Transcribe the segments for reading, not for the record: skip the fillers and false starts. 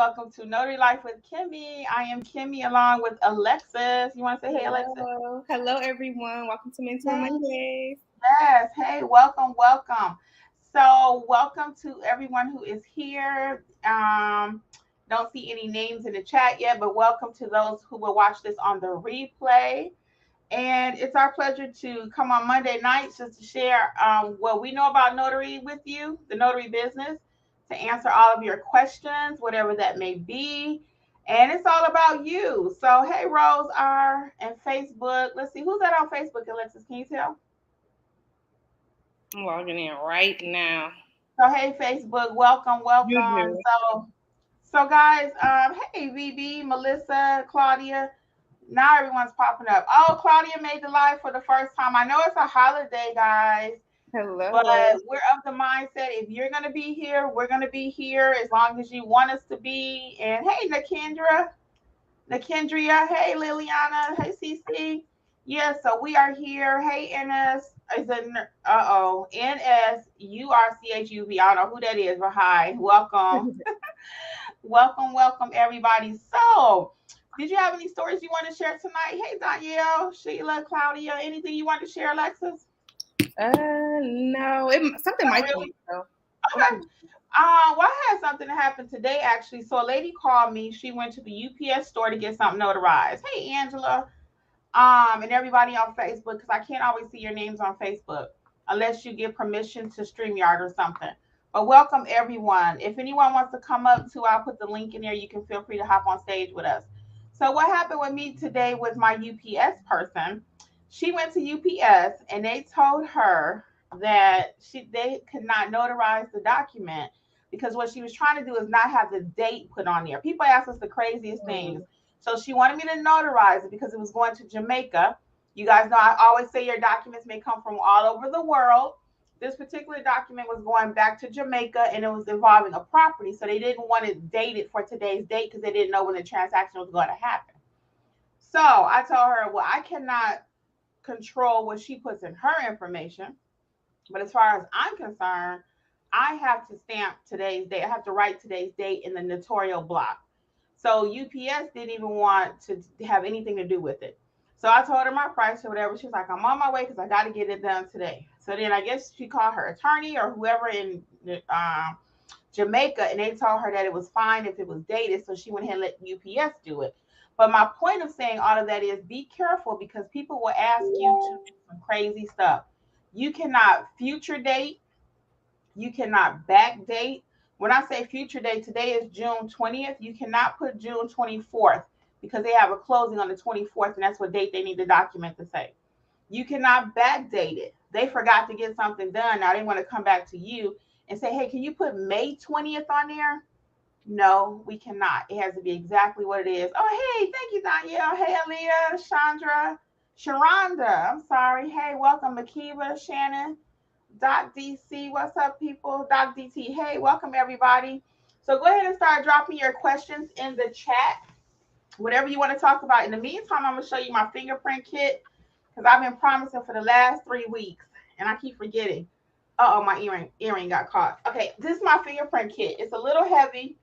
Welcome to Notary Life with Kimmi. I am Kimmi along with Alexis. You want to say hey, Alexis? Hello, everyone. Welcome to Mentor Hey, Mondays. yes. Hey, welcome. So, welcome to everyone who is here. Don't see any names in the chat yet, but welcome to those who will watch this on the replay. And it's our pleasure to come on Monday nights just to share what we know about notary with you, the notary business, to answer all of your questions, whatever that may be. And it's all about you. So, hey, Rose R. and Facebook. Let's see, who's that on Facebook, Alexis? Can you tell? I'm logging in right now. So, hey, Facebook, welcome. So guys, hey, VB, Melissa, Claudia. Now everyone's popping up. Oh, Claudia made the live for the first time. I know it's a holiday, guys. Hello. But we're of the mindset, if you're going to be here, we're going to be here as long as you want us to be. And hey, Nakendria, hey, Liliana, hey, CC. Yeah, so we are here. Hey, NS, NSURCHUV. I don't know who that is, but hi, welcome. welcome, everybody. So, did you have any stories you want to share tonight? Hey, Danielle, Sheila, Claudia, anything you want to share, Alexis? No, something might really. Though. Okay. Well, I had something happen today actually. So a lady called me. She went to the UPS store to get something notarized. Hey, Angela. And everybody on Facebook, because I can't always see your names on Facebook unless you give permission to StreamYard or something. But welcome everyone. If anyone wants to come up too, I'll put the link in there. You can feel free to hop on stage with us. So what happened with me today was my UPS person. She went to UPS and they told her that they could not notarize the document because what she was trying to do is not have the date put on there. People ask us the craziest things. So she wanted me to notarize it because it was going to Jamaica. You guys know I always say your documents may come from all over the world. This particular document was going back to Jamaica and it was involving a property. So they didn't want it dated for today's date because they didn't know when the transaction was going to happen. So I told her, well, I cannot control what she puts in her information. But as far as I'm concerned, I have to stamp today's date. I have to write today's date in the notarial block. So UPS didn't even want to have anything to do with it. So I told her my price or whatever. She was like, I'm on my way because I got to get it done today. So then I guess she called her attorney or whoever in Jamaica, and they told her that it was fine if it was dated. So she went ahead and let UPS do it. But my point of saying all of that is be careful because people will ask you to do some crazy stuff. You cannot future date. You cannot back date. When I say future date, today is June 20th. You cannot put June 24th because they have a closing on the 24th, and that's what date they need the document to say. You cannot backdate it. They forgot to get something done. Now they want to come back to you and say, hey, can you put May 20th on there? No, we cannot. It has to be exactly what it is. Oh, hey, thank you, Danielle. Hey, Aaliyah, Chandra, Sharonda. I'm sorry. Hey, welcome, Makiva, Shannon. Doc DC, what's up, people? Doc DT, hey, welcome everybody. So go ahead and start dropping your questions in the chat, whatever you want to talk about. In the meantime, I'm going to show you my fingerprint kit because I've been promising for the last 3 weeks and I keep forgetting. Uh-oh, my earring got caught. Okay, this is my fingerprint kit. It's a little heavy.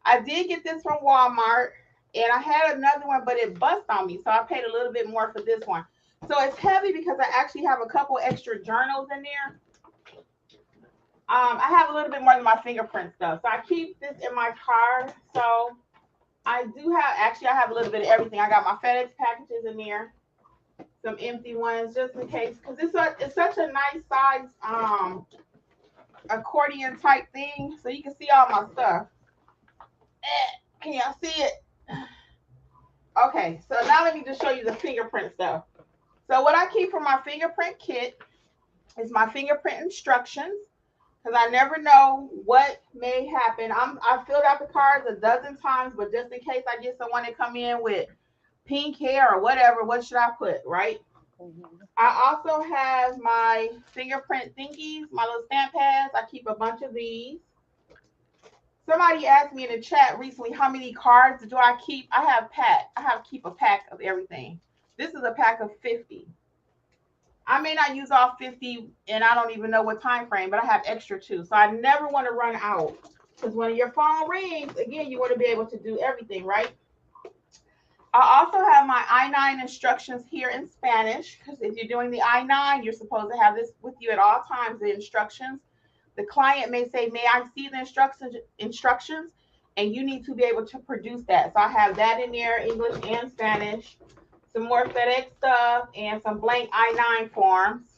I did get this from Walmart and I had another one, but it bust on me. So I paid a little bit more for this one. So it's heavy because I actually have a couple extra journals in there. I have a little bit more than my fingerprint stuff. So I keep this in my car. So I have a little bit of everything. I got my FedEx packages in there, some empty ones just in case. Because it's such a nice size accordion type thing. So you can see all my stuff. Can y'all see it? Okay, so now let me just show you the fingerprint stuff. So what I keep for my fingerprint kit is my fingerprint instructions. Because I never know what may happen. I filled out the cards a dozen times, but just in case I get someone to come in with pink hair or whatever, what should I put, right? I also have my fingerprint thingies, my little stamp pads. I keep a bunch of these. Somebody asked me in the chat recently, how many cards do I keep? I keep a pack of everything. This is a pack of 50. I may not use all 50 and I don't even know what time frame, but I have extra too. So I never want to run out Because when your phone rings, again, you want to be able to do everything, right? I also have my I-9 instructions here in Spanish, because if you're doing the I-9, you're supposed to have this with you at all times, the instructions. The client may say, may I see the instructions? And you need to be able to produce that. So I have that in there, English and Spanish, some more FedEx stuff, and some blank I-9 forms.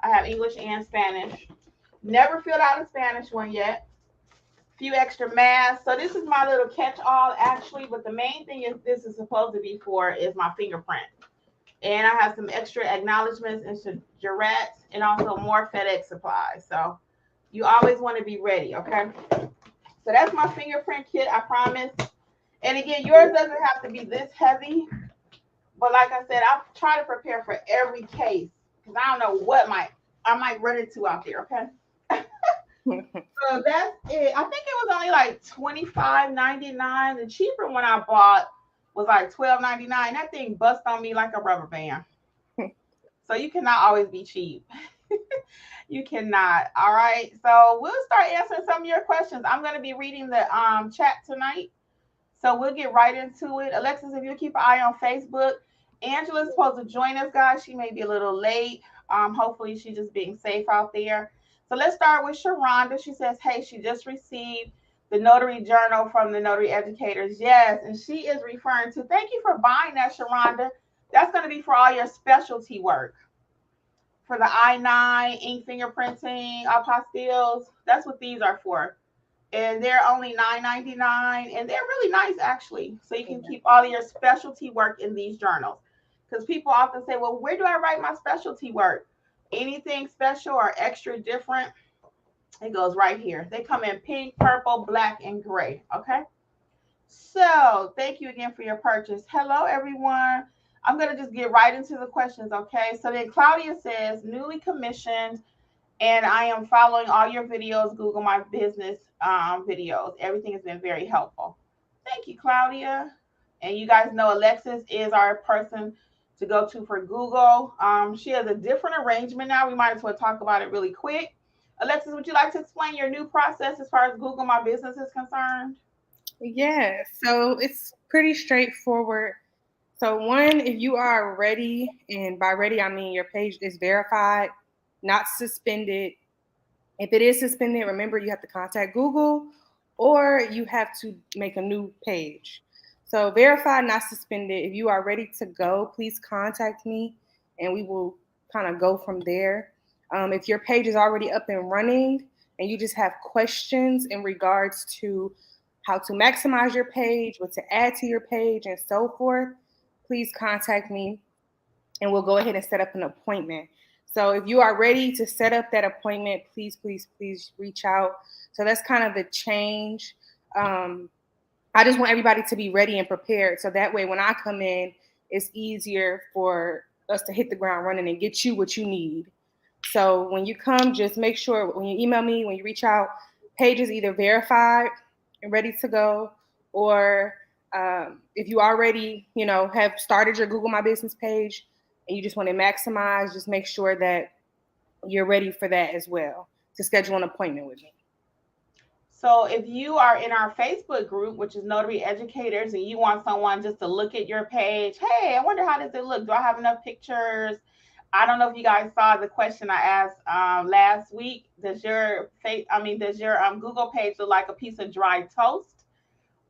I have English and Spanish. Never filled out a Spanish one yet. Few extra masks. So this is my little catch-all actually, but the main thing is this is supposed to be for is my fingerprint. And I have some extra acknowledgements and some Jurats and also more FedEx supplies. So you always want to be ready, okay? So that's my fingerprint kit, I promise. And again, yours doesn't have to be this heavy. But like I said, I try to prepare for every case because I don't know what I might run into out there, okay? So that's it. I think it was only like $25.99. The cheaper one I bought was like $12.99. That thing bust on me like a rubber band. So you cannot always be cheap. You cannot. All right. So we'll start answering some of your questions. I'm going to be reading the chat tonight. So we'll get right into it. Alexis, if you keep an eye on Facebook, Angela's supposed to join us, guys. She may be a little late. Hopefully she's just being safe out there. So let's start with Sharonda. She says, hey, she just received the notary journal from the Notary Educators. Yes, and she is referring to, thank you for buying that, Sharonda. That's going to be for all your specialty work. For the I-9, ink fingerprinting, apostilles. That's what these are for. And they're only $9.99. And they're really nice, actually. So you can keep all of your specialty work in these journals. Because people often say, well, where do I write my specialty work? Anything special or extra different, it goes right here. They come in pink, purple, black, and gray. Okay. So thank you again for your purchase. Hello, everyone. I'm going to just get right into the questions. Okay. So then Claudia says, newly commissioned, and I am following all your videos, Google My Business videos. Everything has been very helpful. Thank you, Claudia. And you guys know Alexis is our person to go to for Google. She has a different arrangement now. We might as well talk about it really quick. Alexis, would you like to explain your new process as far as Google My Business is concerned? Yeah, so it's pretty straightforward. So one, if you are ready, and by ready, I mean your page is verified, not suspended. If it is suspended, remember you have to contact Google or you have to make a new page. So verified, not suspended. If you are ready to go, please contact me and we will kind of go from there. If your page is already up and running and you just have questions in regards to how to maximize your page, what to add to your page, and so forth, please contact me and we'll go ahead and set up an appointment. So if you are ready to set up that appointment, please, please, please reach out. So that's kind of the change. I just want everybody to be ready and prepared. So that way, when I come in, it's easier for us to hit the ground running and get you what you need. So when you come, just make sure when you email me, when you reach out, page is either verified and ready to go, or if you already, have started your Google My Business page and you just want to maximize, just make sure that you're ready for that as well to schedule an appointment with me. So if you are in our Facebook group, which is Notary Educators, and you want someone just to look at your page, hey, I wonder how does it look? Do I have enough pictures? I don't know if you guys saw the question I asked last week. Does your Google page look like a piece of dry toast,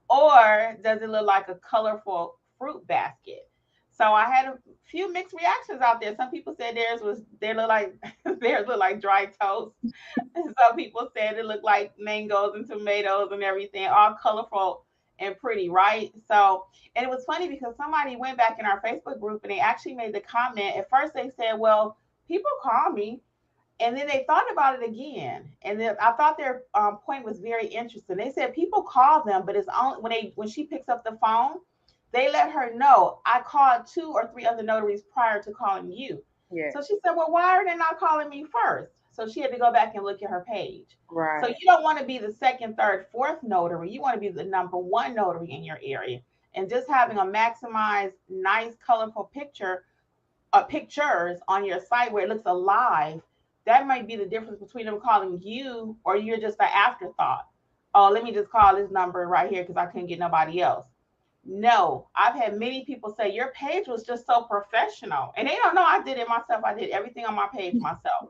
or does it look like a colorful fruit basket? So I had a few mixed reactions out there. Some people said theirs look like dry toast. And some people said it looked like mangoes and tomatoes and everything, all colorful and pretty, right? So, and it was funny because somebody went back in our Facebook group and they actually made the comment. At first they said, well, people call me. And then they thought about it again. And then I thought their point was very interesting. They said people call them, but it's only when she picks up the phone, they let her know, I called 2 or 3 other notaries prior to calling you. Yeah. So she said, well, why are they not calling me first? So she had to go back and look at her page. Right. So you don't want to be the second, third, fourth notary. You want to be the number 1 notary in your area. And just having a maximized, nice, colorful pictures on your site where it looks alive, that might be the difference between them calling you or you're just an afterthought. oh, let me just call this number right here because I couldn't get nobody else. No, I've had many people say your page was just so professional, and they don't know I did it myself. I did everything on my page myself.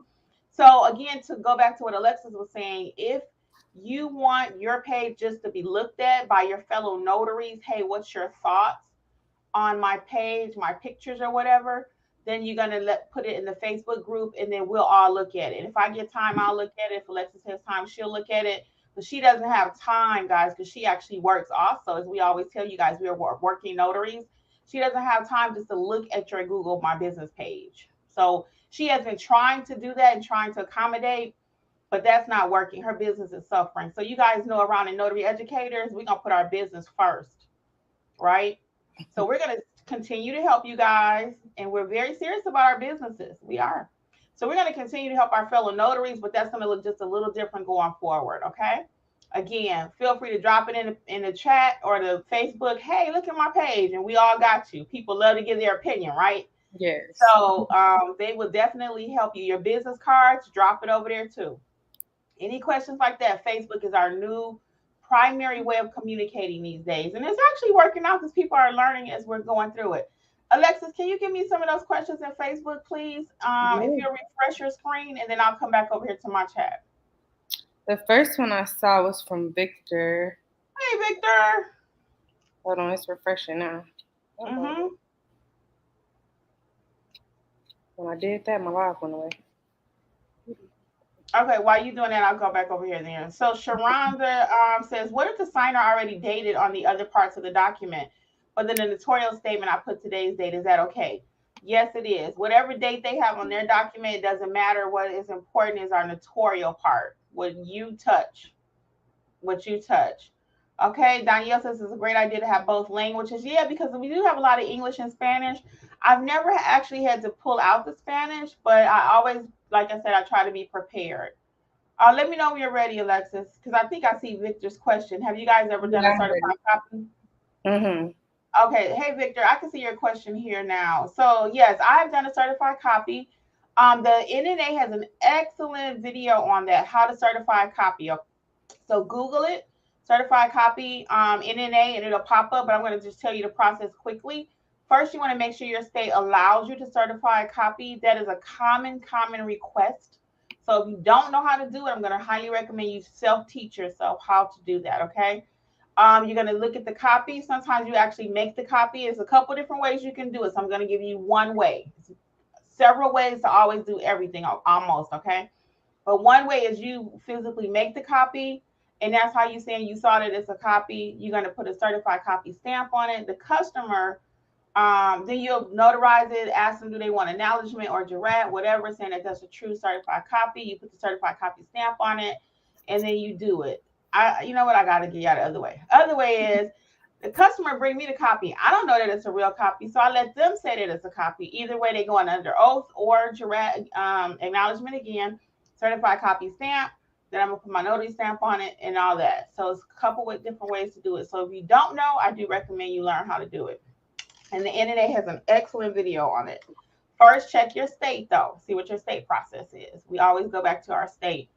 So again, to go back to what Alexis was saying, if you want your page just to be looked at by your fellow notaries, hey, what's your thoughts on my page, my pictures or whatever, then you're gonna put it in the Facebook group, and then we'll all look at it. If I get time, I'll look at it. If Alexis has time, she'll look at it. But she doesn't have time, guys, because she actually works also. As we always tell you guys, we are working notaries. She doesn't have time just to look at your Google My Business page. So she has been trying to do that and trying to accommodate, but that's not working. Her business is suffering. So you guys know, around in Notary Educators, we're gonna put our business first, right? So we're going to continue to help you guys, and we're very serious about our businesses. We are. So we're going to continue to help our fellow notaries, but that's going to look just a little different going forward, okay? Again, feel free to drop it in the chat or the Facebook. Hey, look at my page, and we all got you. People love to give their opinion, right? Yes. So they will definitely help you. Your business cards, drop it over there too. Any questions like that, Facebook is our new primary way of communicating these days. And it's actually working out because people are learning as we're going through it. Alexis, can you give me some of those questions in Facebook, please? If you'll refresh your screen, and then I'll come back over here to my chat. The first one I saw was from Victor. Hey, Victor. Hold on, it's refreshing now. Mm-hmm. When I did that, my live went away. Okay, while you doing that, I'll go back over here then. So Sharonda says, what if the signer already dated on the other parts of the document, but then the notarial statement I put today's date? Is that okay? Yes, it is. Whatever date they have on their document, it doesn't matter. What is important is our notarial part. What you touch. Okay, Danielle says it's a great idea to have both languages. Yeah, because we do have a lot of English and Spanish. I've never actually had to pull out the Spanish, but I always, like I said, I try to be prepared. Let me know when you're ready, Alexis, because I think I see Victor's question. Have you guys ever done a certified copy? Mm-hmm. Okay. Hey, Victor, I can see your question here now. So, yes, I've done a certified copy. The NNA has an excellent video on that, how to certify a copy. So Google it, certified copy, NNA, and it'll pop up. But I'm going to just tell you the process quickly. First, you want to make sure your state allows you to certify a copy. That is a common request. So if you don't know how to do it, I'm going to highly recommend you self-teach yourself how to do that, okay? You're going to look at the copy. Sometimes you actually make the copy. There's a couple different ways you can do it. So I'm going to give you one way. Several ways to always do everything, almost, okay? But one way is you physically make the copy, and that's how you saying you saw that it's a copy. You're going to put a certified copy stamp on it. The customer, then you'll notarize it, ask them do they want acknowledgement or jurat, whatever, saying that that's a true certified copy. You put the certified copy stamp on it, and then you do it. You know what? I got to get you out the other way. Other way is the customer bring me the copy. I don't know that it's a real copy, so I let them say that it's a copy. Either way, they going under oath or jurat, acknowledgement again, certified copy stamp. Then I'm gonna put my notary stamp on it and all that. So it's a couple of different ways to do it. So if you don't know, I do recommend you learn how to do it. And the NNA has an excellent video on it. First, check your state though. See what your state process is. We always go back to our state.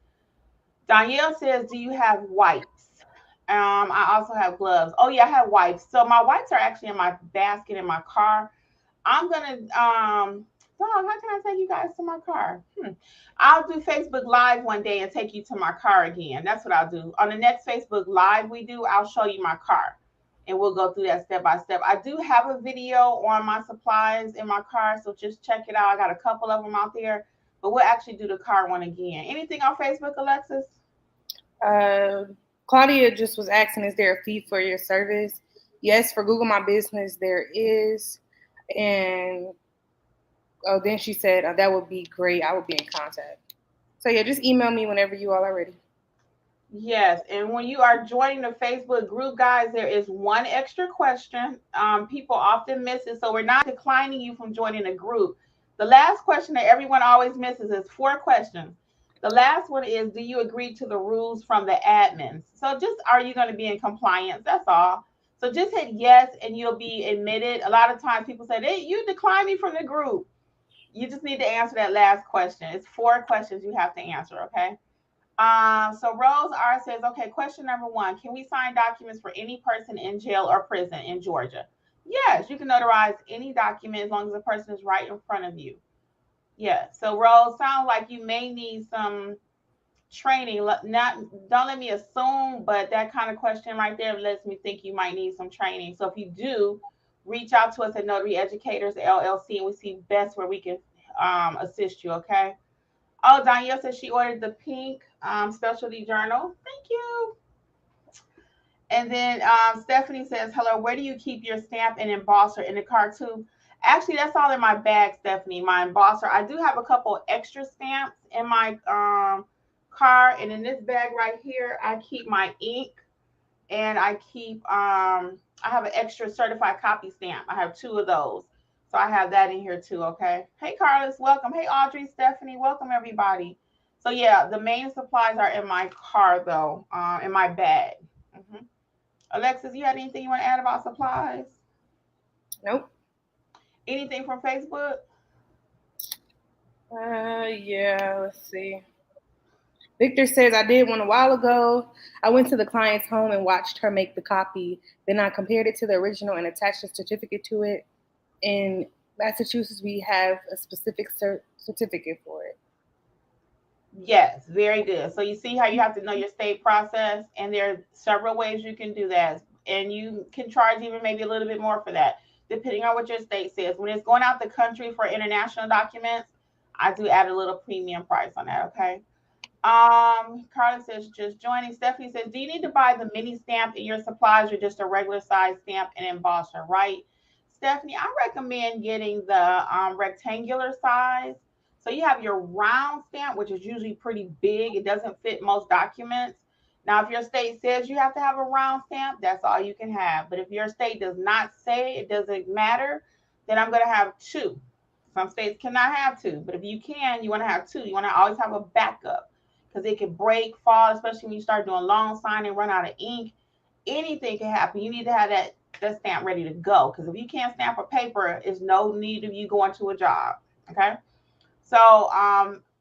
Danielle says, do you have wipes? I also have gloves. Oh yeah, I have wipes. So my wipes are actually in my basket in my car. I'm gonna Dog, how can I take you guys to my car? I'll do Facebook Live one day and take you to my car again. That's what I'll do. On the next Facebook Live we do, I'll show you my car. And we'll go through that step by step. I do have a video on my supplies in my car, so just check it out. I got a couple of them out there, but we'll actually do the car one again. Anything on Facebook, Alexis? Claudia just was asking, is there a fee for your service? Yes, for Google My Business, there is. And then she said, that would be great. I would be in contact. So yeah, just email me whenever you all are ready. Yes, and when you are joining the Facebook group, guys, there is one extra question. People often miss it, so we're not declining you from joining a group. The last question that everyone always misses is 4 questions. The last one is, do you agree to the rules from the admins? So just, are you going to be in compliance? That's all. So just hit yes, and you'll be admitted. A lot of times people say, hey, you decline me from the group. You just need to answer that last question. It's 4 questions you have to answer, okay? So Rose R says, okay, question number 1. Can we sign documents for any person in jail or prison in Georgia? Yes, you can notarize any document as long as the person is right in front of you. Yeah. So Rose, sounds like you may need some training. Don't let me assume, but that kind of question right there lets me think you might need some training. So if you do, reach out to us at Notary Educators LLC, and we see best where we can assist you. Okay. Oh, Danielle says she ordered the pink specialty journal. Thank you. And then Stephanie says, hello, where do you keep your stamp and embosser in the car too? Actually, that's all in my bag, Stephanie, my embosser. I do have a couple extra stamps in my car. And in this bag right here, I keep my ink, and I keep, I have an extra certified copy stamp. I have 2 of those. So I have that in here too, okay? Hey, Carlos, welcome. Hey, Audrey, Stephanie, welcome, everybody. So yeah, the main supplies are in my car, though, in my bag. Mm-hmm. Alexis, you had anything you want to add about supplies? Nope. Anything from Facebook? Yeah, let's see. Victor says, I did one a while ago. I went to the client's home and watched her make the copy. Then I compared it to the original and attached a certificate to it. In Massachusetts, we have a specific certificate for it. Yes, very good. So you see how you have to know your state process, and there are several ways you can do that. And you can charge even maybe a little bit more for that, depending on what your state says. When it's going out the country for international documents, I do add a little premium price on that, okay? Carla says, just joining. Stephanie says, do you need to buy the mini stamp in your supplies or just a regular size stamp and embosser, right? Stephanie, I recommend getting the rectangular size. So you have your round stamp, which is usually pretty big. It doesn't fit most documents. Now, if your state says you have to have a round stamp, that's all you can have. But if your state does not say it doesn't matter, then I'm going to have 2. Some states cannot have 2, but if you can, you want to have 2. You want to always have a backup, because it can break, fall, especially when you start doing long signing, run out of ink. Anything can happen. You need to have that stamp ready to go, because if you can't stamp a paper, there's no need of you going to a job. Okay. So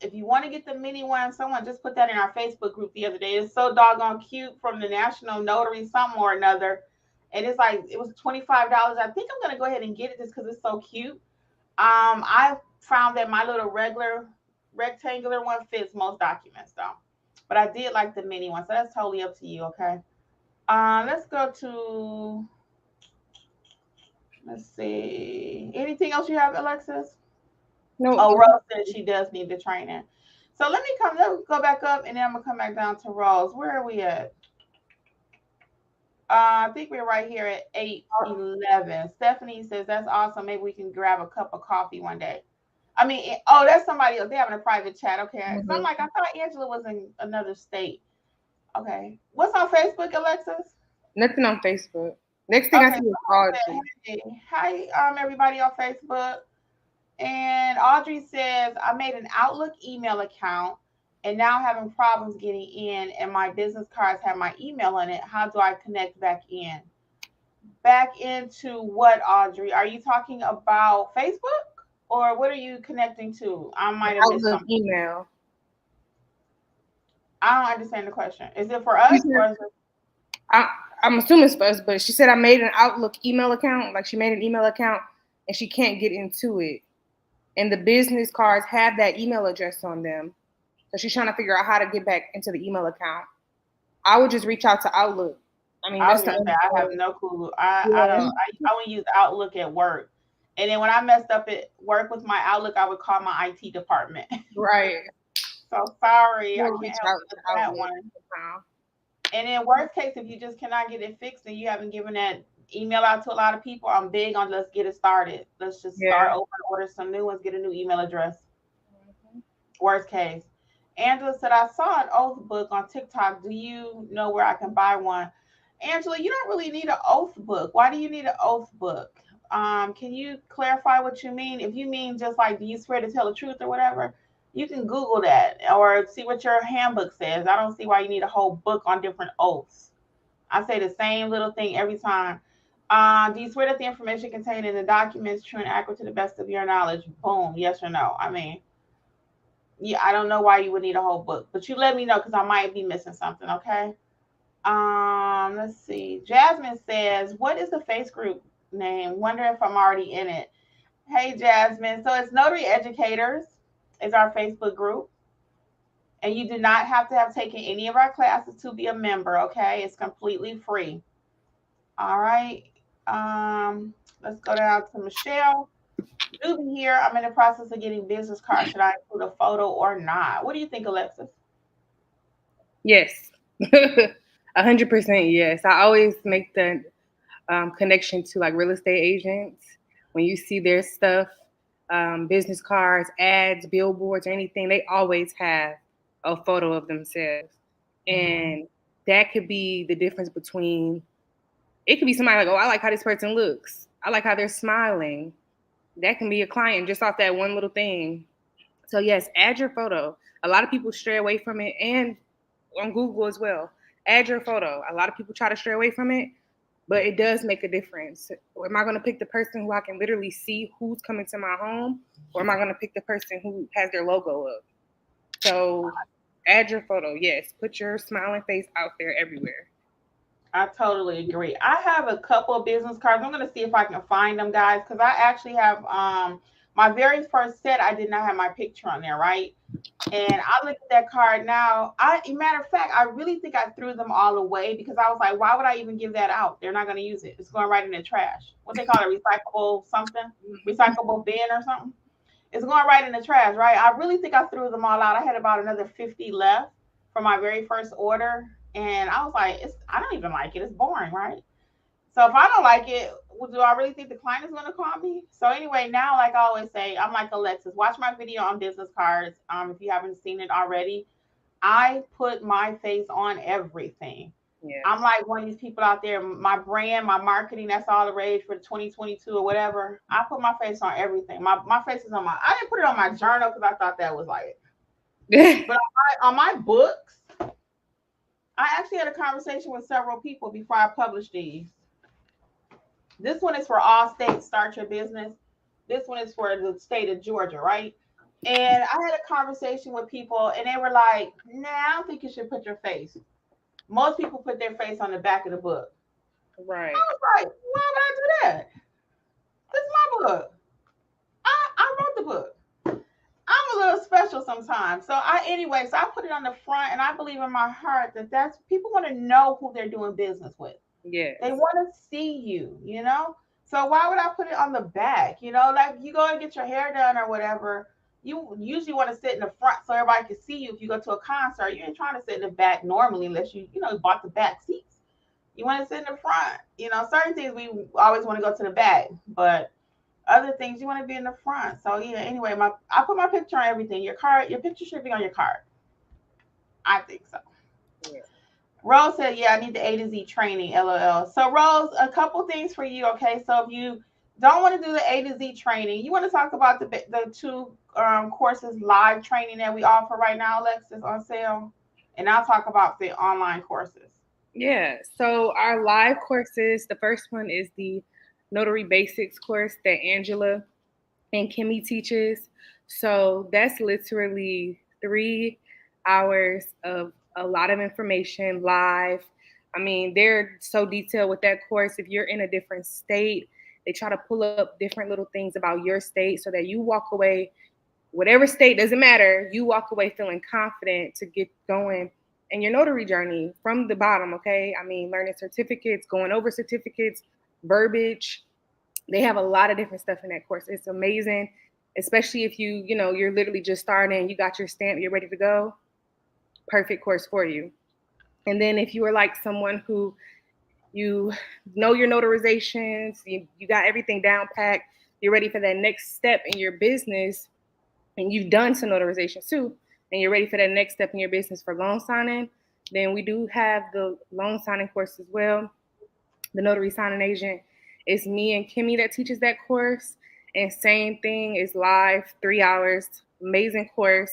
if you want to get the mini one, someone just put that in our Facebook group the other day. It's so doggone cute, from the National Notary something or another. And it's like, it was $25. I think I'm going to go ahead and get it just because it's so cute. I found that my little regular rectangular one fits most documents though, but I did like the mini one, so that's totally up to you. Okay. Let's go to, let's see, anything else you have, Alexis? No. Oh, Rose said she does need the training. So let's go back up, and then I'm gonna come back down to Rose. Where are we at? I think we're right here at 8:11. Stephanie says, that's awesome. Maybe we can grab a cup of coffee one day. I mean, oh, that's somebody else. They're having a private chat. Okay. Mm-hmm. So I'm like, I thought Angela was in another state. Okay. What's on Facebook, Alexis? Nothing on Facebook. Next thing I see is Audrey. Hi, everybody on Facebook. And Audrey says, I made an Outlook email account and now having problems getting in, and my business cards have my email on it. How do I connect back in? Back into what, Audrey? Are you talking about Facebook, or what are you connecting to? I might have missed something. Email. I don't understand the question. Is it for us, or is it... I'm assuming it's for us, but she said I made an Outlook email account. Like, she made an email account and she can't get into it. And the business cards have that email address on them. So she's trying to figure out how to get back into the email account. I would just reach out to Outlook. I mean, I have no clue. I only use Outlook at work. And then when I messed up at work with my Outlook, I would call my IT department. Right. So sorry, I can't help with that one. And in worst case, if you just cannot get it fixed and you haven't given that email out to a lot of people, I'm big on let's get it started. Let's just start over, order some new ones, get a new email address. Mm-hmm. Worst case. Angela said, I saw an oath book on TikTok. Do you know where I can buy one? Angela, you don't really need an oath book. Why do you need an oath book? Can you clarify what you mean? If you mean just like, do you swear to tell the truth or whatever, you can Google that or see what your handbook says. I don't see why you need a whole book on different oaths. I say the same little thing every time. Do you swear that the information contained in the documents true and accurate to the best of your knowledge? Boom, yes or no. I mean, Yeah, I don't know why you would need a whole book, but you let me know because I might be missing something. Okay. Let's see. Jasmine says, "What is the face group name? Wonder if I'm already in it." Hey, Jasmine. So it's Notary Educators is our Facebook group, and you do not have to have taken any of our classes to be a member. Okay, it's completely free. All right. Let's go down to Michelle. Juby here. I'm in the process of getting business cards. Should I include a photo or not? What do you think, Alexis? Yes. 100% yes. I always make the connection to like real estate agents. When you see their stuff, business cards, ads, billboards, or anything, they always have a photo of themselves. And that could be the difference between, it could be somebody like, oh, I like how this person looks. I like how they're smiling. That can be a client just off that one little thing. So yes, add your photo. A lot of people stray away from it, and on Google as well. Add your photo. A lot of people try to stray away from it, but it does make a difference. Or am I going to pick the person who I can literally see who's coming to my home, or am I going to pick the person who has their logo up? So add your photo. Yes, put your smiling face out there everywhere. I totally agree. I have a couple of business cards. I'm gonna see if I can find them, guys, because I actually have my very first set. I did not have my picture on there, right? And I look at that card now. Matter of fact, I really think I threw them all away because I was like, why would I even give that out? They're not gonna use it. It's going right in the trash. What they call it, recyclable something, recyclable bin or something. It's going right in the trash, right? I really think I threw them all out. I had about another 50 left for my very first order. And I was like, I don't even like it. It's boring, right? So if I don't like it, do I really think the client is going to call me? So anyway, now, like I always say, I'm like Alexis. Watch my video on business cards. If you haven't seen it already, I put my face on everything. Yeah. I'm like one of these people out there. My brand, my marketing, that's all the rage for the 2022 or whatever. I put my face on everything. My face is on my. I didn't put it on my journal because I thought that was like. But on my books, I actually had a conversation with several people before I published these. This one is for all states. Start your business. This one is for the state of Georgia, right? And I had a conversation with people, and they were like, "Nah, I don't think you should put your face." Most people put their face on the back of the book. Right. I was like, "Why would I do that? This is my book. I wrote the book. I'm a little special sometimes." So I put it on the front, and I believe in my heart that that's people want to know who they're doing business with. Yeah. They want to see you, you know? So why would I put it on the back? You know, like you go and get your hair done or whatever. You usually want to sit in the front so everybody can see you. If you go to a concert, you ain't trying to sit in the back normally unless you bought the back seats. You want to sit in the front. You know, certain things we always want to go to the back, but other things you want to be in the front. So yeah, anyway, I put my picture on everything. Your picture should be on your card. I think so. Yeah. Rose said, "Yeah, I need the A to Z training." LOL. So Rose, a couple things for you. Okay, so if you don't want to do the A to Z training, you want to talk about the two courses live training that we offer right now, Alexis, on sale, and I'll talk about the online courses. Yeah. So our live courses, the first one is the Notary Basics course that Angela and Kimmi teaches. So that's literally 3 hours of a lot of information live. I mean, they're so detailed with that course. If you're in a different state, they try to pull up different little things about your state so that you walk away, whatever state, doesn't matter, you walk away feeling confident to get going in your notary journey from the bottom, okay? I mean, learning certificates, going over certificates, verbiage. They have a lot of different stuff in that course. It's amazing, especially if you're literally just starting, you got your stamp, you're ready to go. Perfect course for you. And then if you are like someone who you know your notarizations, you got everything down packed, you're ready for that next step in your business, and you've done some notarizations too, and you're ready for that next step in your business for loan signing, then we do have the loan signing course as well. The notary signing agent. It's me and Kimmi that teaches that course. And same thing is live, 3 hours, amazing course,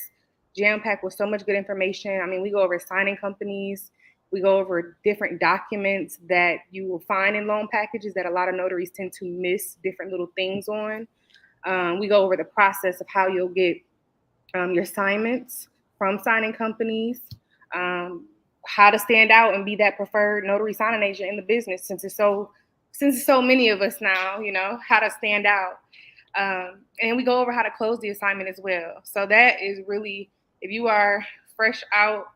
jam-packed with so much good information. I mean, we go over signing companies. We go over different documents that you will find in loan packages that a lot of notaries tend to miss different little things on. We go over the process of how you'll get your assignments from signing companies, how to stand out and be that preferred notary signing agent in the business, since it's so many of us now, how to stand out. And we go over how to close the assignment as well. So that is really, if you are fresh out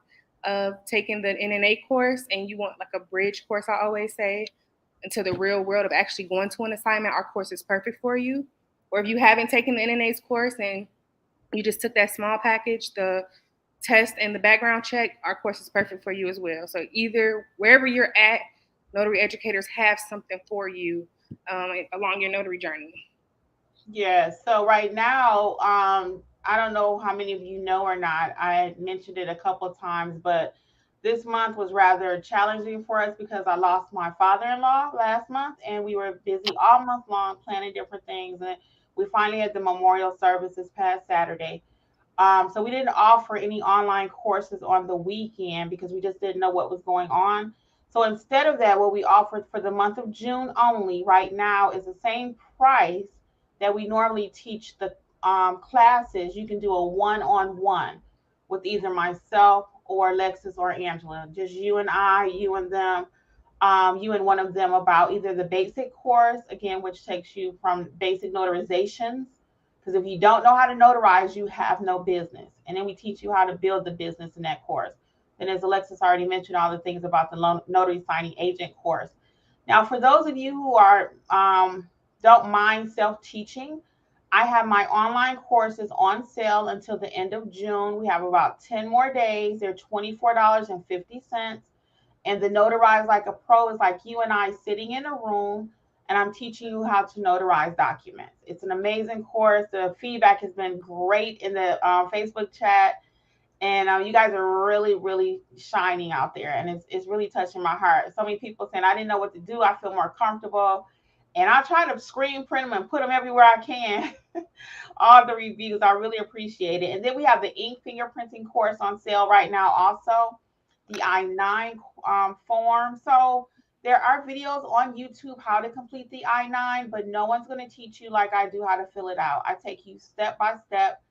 of taking the NNA course and you want like a bridge course, I always say, into the real world of actually going to an assignment, our course is perfect for you. Or if you haven't taken the NNA's course and you just took that small package, the test and the background check, our course is perfect for you as well. So either wherever you're at, notary educators have something for you along your notary journey. Yeah. So right now, I don't know how many of you know or not. I mentioned it a couple of times, but this month was rather challenging for us because I lost my father-in-law last month, and we were busy all month long planning different things, and we finally had the memorial service this past Saturday. So we didn't offer any online courses on the weekend because we just didn't know what was going on. So instead of that, what we offered for the month of June only right now is the same price that we normally teach the classes. You can do a one-on-one with either myself or Alexis or Angela, just you and I, you and them, you and one of them, about either the basic course, again, which takes you from basic notarizations, because if you don't know how to notarize, you have no business. And then we teach you how to build the business in that course. And as Alexis already mentioned, all the things about the notary signing agent course. Now, for those of you who are don't mind self-teaching, I have my online courses on sale until the end of June. We have about 10 more days. They're $24.50. And the Notarize Like a Pro is like you and I sitting in a room, and I'm teaching you how to notarize documents. It's an amazing course. The feedback has been great in the Facebook chat, and you guys are really, really shining out there, and it's really touching my heart. So many people saying, I didn't know what to do. I feel more comfortable. And I try to screen print them and put them everywhere I can. All the reviews, I really appreciate it. And then we have the ink fingerprinting course on sale right now also, the I-9 form. So there are videos on YouTube how to complete the I-9, but no one's going to teach you like I do how to fill it out. I take you step by step,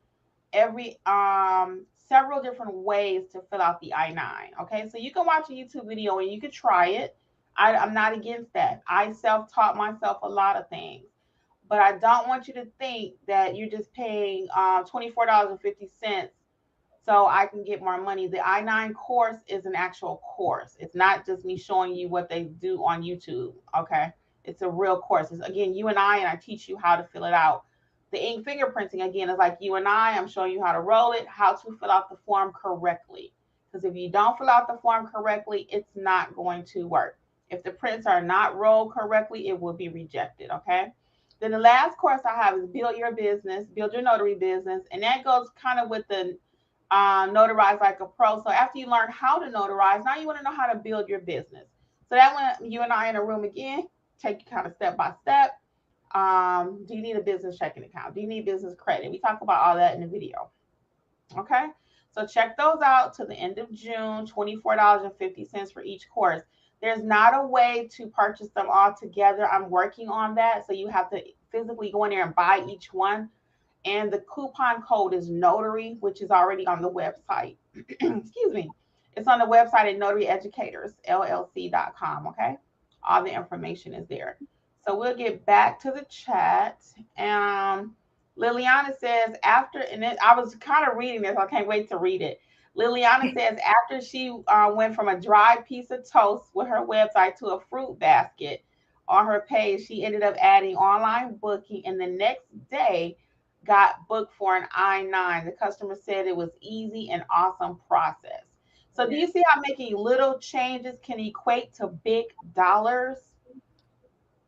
every several different ways to fill out the I-9. Okay, so you can watch a YouTube video and you can try it. I'm not against that. I self-taught myself a lot of things, but I don't want you to think that you're just paying $24.50 so I can get more money. The I-9 course is an actual course. It's not just me showing you what they do on YouTube. Okay, it's a real course. It's, again, you and I teach you how to fill it out. The ink fingerprinting, again, is like you and I'm showing you how to roll it, how to fill out the form correctly. Because if you don't fill out the form correctly, it's not going to work. If the prints are not rolled correctly, it will be rejected. Okay. Then the last course I have is Build Your Business, Build Your Notary Business. And that goes kind of with the Notarize Like a Pro. So after you learn how to notarize, now you want to know how to build your business. So that when you and I in a room again, take you kind of step by step. Do you need a business checking account? Do you need business credit? We talk about all that in the video. Okay. So check those out to the end of June, $24.50 for each course. There's not a way to purchase them all together. I'm working on that. So you have to physically go in there and buy each one. And the coupon code is Notary, which is already on the website. Excuse me. It's on the website at notaryeducatorsllc.com. Okay. All the information is there. So we'll get back to the chat. Liliana says after, and I was kind of reading this. I can't wait to read it. Liliana says after she went from a dry piece of toast with her website to a fruit basket on her page, she ended up adding online booking, and the next day got booked for an I-9. The customer said it was easy and awesome process. So do you see how making little changes can equate to big dollars?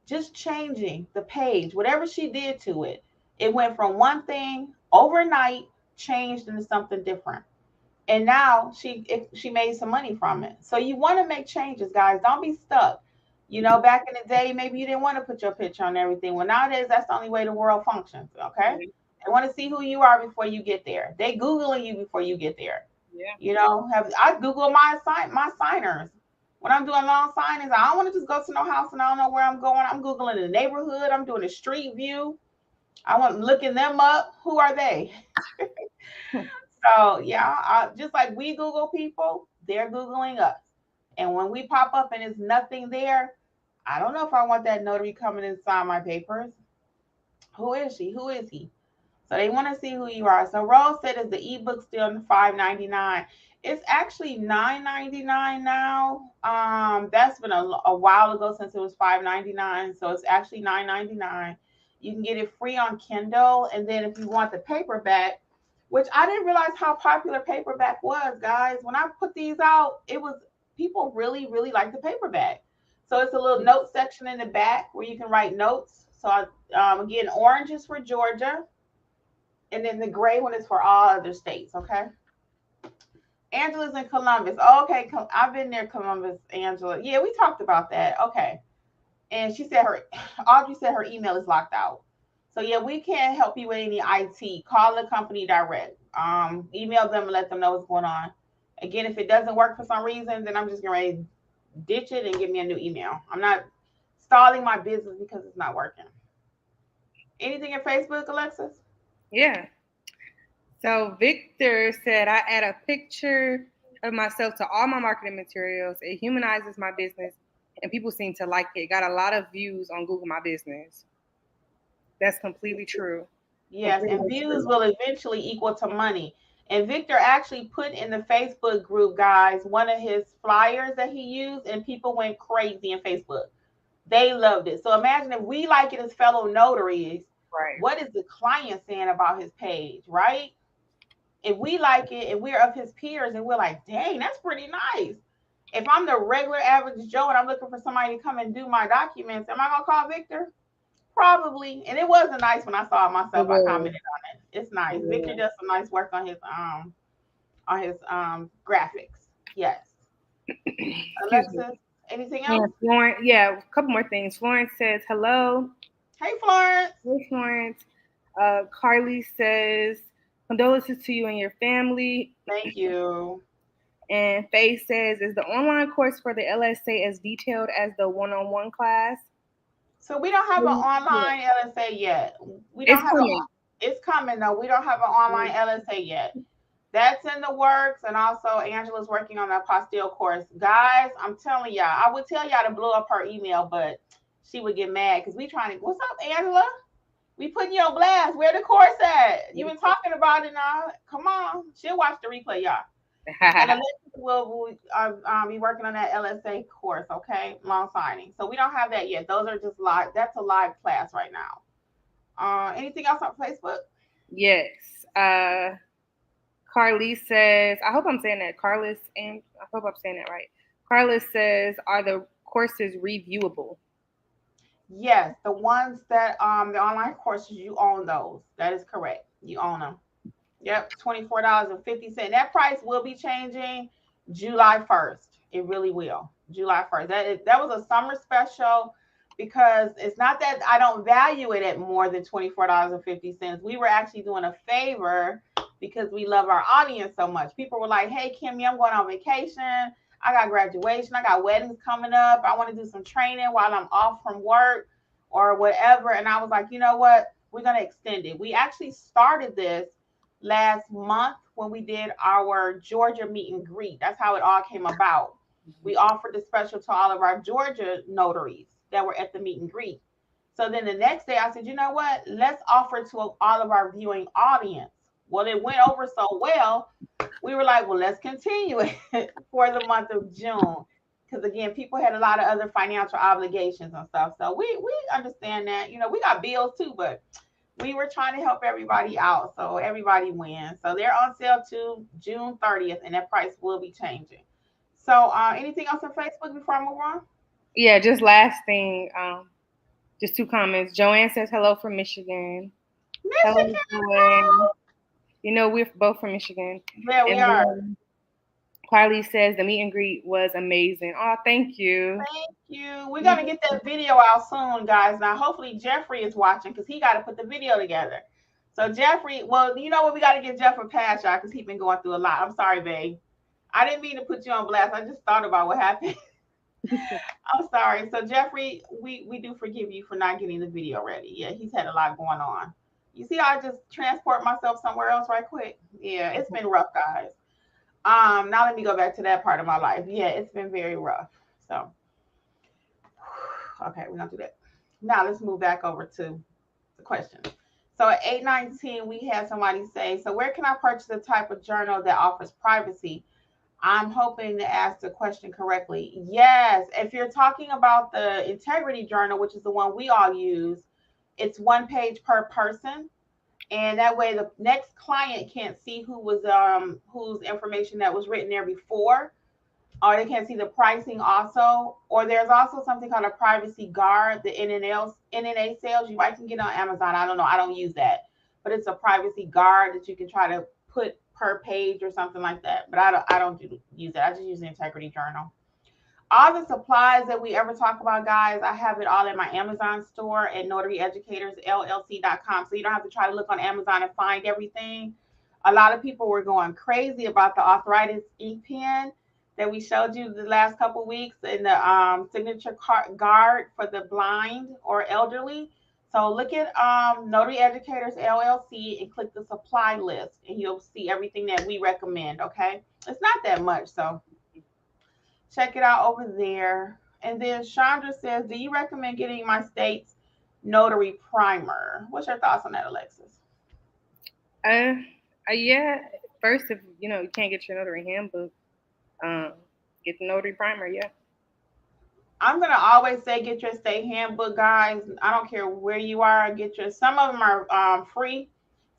Just changing the page, whatever she did to it, it went from one thing overnight, changed into something different. And now she made some money from it. So you want to make changes, guys. Don't be stuck. Back in the day, maybe you didn't want to put your picture on everything. Well, nowadays, that's the only way the world functions. Okay. They want to see who you are before you get there. They Googling you before you get there. I Google my signers. When I'm doing long signings, I don't want to just go to no house and I don't know where I'm going. I'm Googling the neighborhood. I'm doing a street view. I want looking them up. Who are they? So yeah, just like we Google people, they're Googling us. And when we pop up and there's nothing there, I don't know if I want that notary coming and sign my papers. Who is she? Who is he? So they want to see who you are. So Rose said, "Is the ebook still $5.99?" It's actually $9.99 now. That's been a while ago since it was $5.99. So it's actually $9.99. You can get it free on Kindle, and then if you want the paperback, which I didn't realize how popular paperback was, guys. When I put these out, it was people really, really like the paperback. So it's a little note section in the back where you can write notes. So again, orange is for Georgia, and then the gray one is for all other states. Okay. Angela's in Columbus. Oh, okay, I've been there, Columbus, Angela. Yeah, we talked about that. Okay. And she said Audrey said her email is locked out. So yeah, we can't help you with any IT. Call the company direct. Email them and let them know what's going on. Again, if it doesn't work for some reason, then I'm just going to ditch it and give me a new email. I'm not stalling my business because it's not working. Anything in Facebook, Alexis? Yeah. So Victor said, I add a picture of myself to all my marketing materials. It humanizes my business and people seem to like it. Got a lot of views on Google My Business. That's completely true. Yes, and Completely views true. will eventually equal to money. And Victor actually put in the Facebook group, guys, one of his flyers that he used, and people went crazy in Facebook. They loved it. So imagine if we like it as fellow notaries, Right. what is the client saying about his page, right? If we like it and we're of his peers and we're like, dang, that's pretty nice. If I'm the regular average Joe and I'm looking for somebody to come and do my documents, am I gonna call Victor? Probably. And it wasn't nice when I saw it It myself. I was. commented on it. It's It nice. Victor was. does some nice work on his graphics. Yes. Excuse me. Alexis, anything Yeah, else? Florence. Yeah, a couple more things. Florence says, hello. Hey Florence. Hey, Florence. Carly says, condolences to you and your family. Thank you. And Faye says, is the online course for the LSA as detailed as the one-on-one class? So we don't have an Yeah. online LSA yet. We don't It's have coming. it's coming though. We don't have an online LSA yet. That's in the works. And also Angela's working on that apostille course. Guys, I'm telling y'all, I would tell y'all to blow up her email, but she would get mad because we trying to, what's up, Angela? We putting you on blast. Where the course at? You been talking about it now. Come on. She'll watch the replay, y'all. And Alexis will be working on that LSA course, okay? Long signing. So we don't have that yet. Those are just live. That's a live class right now. Anything else on Facebook? Yes. Carly says, I hope I'm saying that. Carlos, and I hope I'm saying that right. Carlos says, are the courses reviewable? Yes, the ones that the online courses, you own those. That is correct. You own them. Yep, $24.50. That price will be changing July 1st. It really will. July 1st. That was a summer special because it's not that I don't value it at more than $24.50. We were actually doing a favor because we love our audience so much. People were like, hey, Kimmi, I'm going on vacation. I got graduation. I got weddings coming up. I want to do some training while I'm off from work or whatever. And I was like, you know what? We're going to extend it. We actually started this last month when we did our Georgia meet and greet. That's how it all came about. We offered the special to all of our Georgia notaries that were at the meet and greet. So then the next day I said, you know what? Let's offer to all of our viewing audience. Well, it went over so well, we were like, well, let's continue it for the month of June. Because again, people had a lot of other financial obligations and stuff. So we understand that. You know, we got bills too, but we were trying to help everybody out so everybody wins. So they're on sale to June 30th, and that price will be changing. So anything else on Facebook before I move on? Yeah, just last thing. Just two comments. Joanne says hello from Michigan. Hello, Michigan, Joanne. You know, we're both from Michigan. yeah, we And are. then Carly says the meet and greet was amazing. Oh, thank you. Thank you. We're gonna get that video out soon, guys. Now, hopefully Jeffrey is watching because he got to put the video together. So Jeffrey, well, you know what? We got to get Jeff a pass, y'all, because he's been going through a lot. I'm sorry, babe. I didn't mean to put you on blast. I just thought about what happened. I'm sorry. So Jeffrey, we do forgive you for not getting the video ready. Yeah, he's had a lot going on. You see, I just transport myself somewhere else right quick. Yeah, it's been rough, guys. Now let me go back to that part of my life. Yeah, it's been very rough. So, okay, we're gonna do that. Now let's move back over to the question. So at 819, we had somebody say, so where can I purchase a type of journal that offers privacy? I'm hoping to ask the question correctly. Yes, if you're talking about the integrity journal, which is the one we all use, it's one page per person. And that way the next client can't see whose information that was written there before, or they can't see the pricing also. Or there's also something called a privacy guard, the NNA sales. You might can get on Amazon. I don't know. I don't use that. But it's a privacy guard that you can try to put per page or something like that. But I don't use that. I just use the integrity journal. All the supplies that we ever talk about, guys, I have it all in my Amazon store at notaryeducatorsllc.com. So you don't have to try to look on Amazon and find everything. A lot of people were going crazy about the arthritis ink pen that we showed you the last couple of weeks in the signature guard for the blind or elderly. So look at Notary Educators LLC and click the supply list, and you'll see everything that we recommend. Okay, it's not that much, so check it out over there. And then Chandra says, do you recommend getting my state's notary primer? What's your thoughts on that, Alexis? Yeah. First, if you can't get your notary handbook, get the notary primer. Yeah. I'm gonna always say get your state handbook, guys. I don't care where you are. Get your. Some of them are free.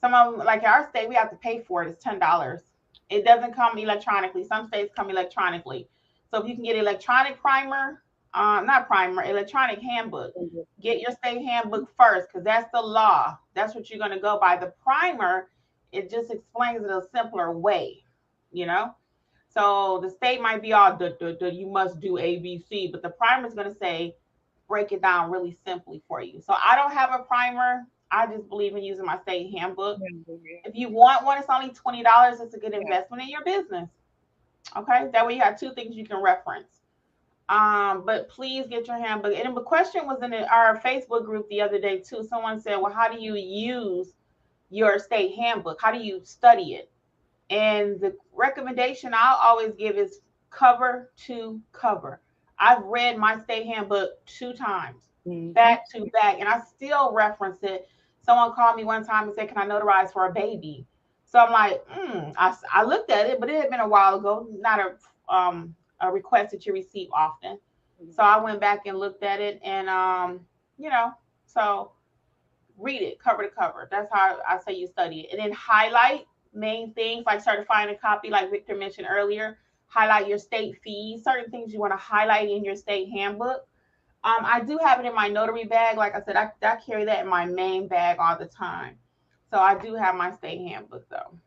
Some of them, like our state, we have to pay for it. It's $10. It doesn't come electronically. Some states come electronically. So if you can get electronic primer, not primer, electronic handbook. Get your state handbook first, because that's the law. That's what you're gonna go by. The primer, it just explains it a simpler way, you know. So the state might be all you must do ABC, but the primer is going to say break it down really simply for you. So I don't have a primer. I just believe in using my state handbook. If you want one, it's only $20. It's a good investment in your business. Okay, that way you have two things you can reference. But please get your handbook. And the question was in our Facebook group the other day too. Someone said, "Well, how do you use your state handbook? How do you study it?" And the recommendation I'll always give is cover to cover. I've read my state handbook 2 times, back to back, and I still reference it. Someone called me one time and said, "Can I notarize for a baby?" So I'm like, I looked at it, but it had been a while ago, not a request that you receive often. So I went back and looked at it, and so read it cover to cover. That's how I say you study it. And then highlight main things like certifying a copy, like Victor mentioned earlier. Highlight your state fees, certain things you want to highlight in your state handbook. I do have it in my notary bag. Like I said, I carry that in my main bag all the time. So I do have my state handbook though.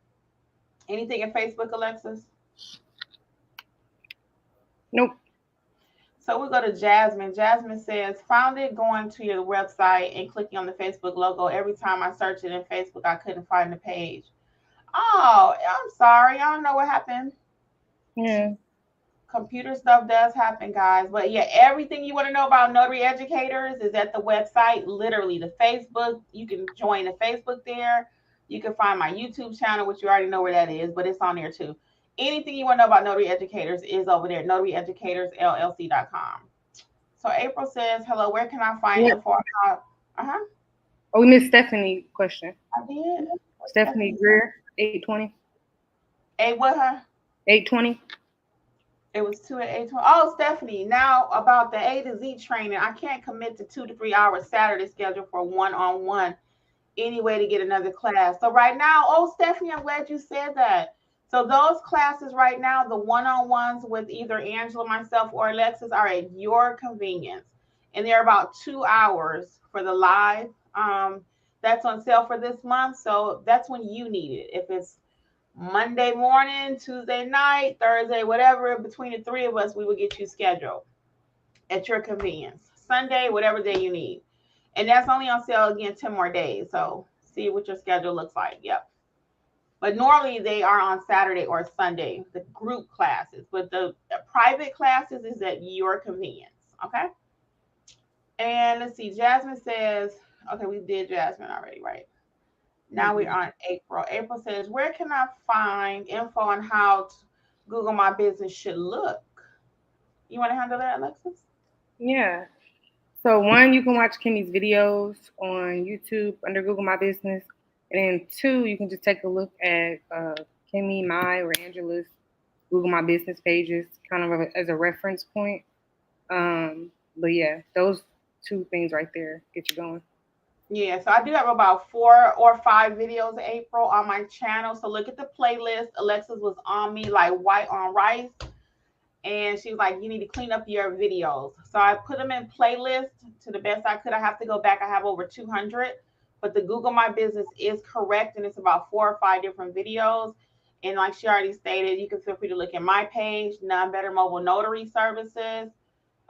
Anything in Facebook, Alexis? Nope. So we go to Jasmine. Jasmine says, found it going to your website and clicking on the Facebook logo. Every time I searched it in Facebook, I couldn't find the page. Oh, I'm sorry. I don't know what happened. Yeah. Computer stuff does happen, guys. But yeah, everything you want to know about Notary Educators is at the website. Literally, the Facebook. You can join the Facebook there. You can find my YouTube channel, which you already know where that is, but it's on there too. Anything you want to know about Notary Educators is over there, notaryeducatorsllc.com. So April says, hello, where can I find info about? Oh, we missed Stephanie question. I did. Stephanie Greer, 820. What, huh? 820. It was 2 at 8:20. Oh, Stephanie, now about the A to Z training. I can't commit to 2 to 3 hours Saturday schedule for one-on-one anyway to get another class. So right now, oh, Stephanie, I'm glad you said that. So those classes right now, the one-on-ones with either Angela, myself, or Alexis are at your convenience. And they're about 2 hours for the live. That's on sale for this month. So that's when you need it. If it's Monday morning, Tuesday night, Thursday, whatever, between the three of us, we will get you scheduled at your convenience. Sunday, whatever day you need. And that's only on sale again 10 more days. So see what your schedule looks like. Yep. But normally they are on Saturday or Sunday, the group classes. But the private classes is at your convenience. Okay. And let's see. Jasmine says, okay, we did Jasmine already, right? Now we're on April. April says, where can I find info on how Google My Business should look? You want to handle that, Alexis? Yeah. So one, you can watch Kimmi's videos on YouTube under Google My Business. And then two, you can just take a look at Kimmi, my, or Angela's Google My Business pages, kind of as a reference point. But yeah, those two things right there get you going. Yeah, so I do have about 4 or 5 videos in April on my channel. So look at the playlist. Alexis was on me like white on rice. And she was like, you need to clean up your videos. So I put them in playlist to the best I could. I have to go back. I have over 200. But the Google My Business is correct. And it's about 4 or 5 different videos. And like she already stated, you can feel free to look at my page, None Better Mobile Notary Services.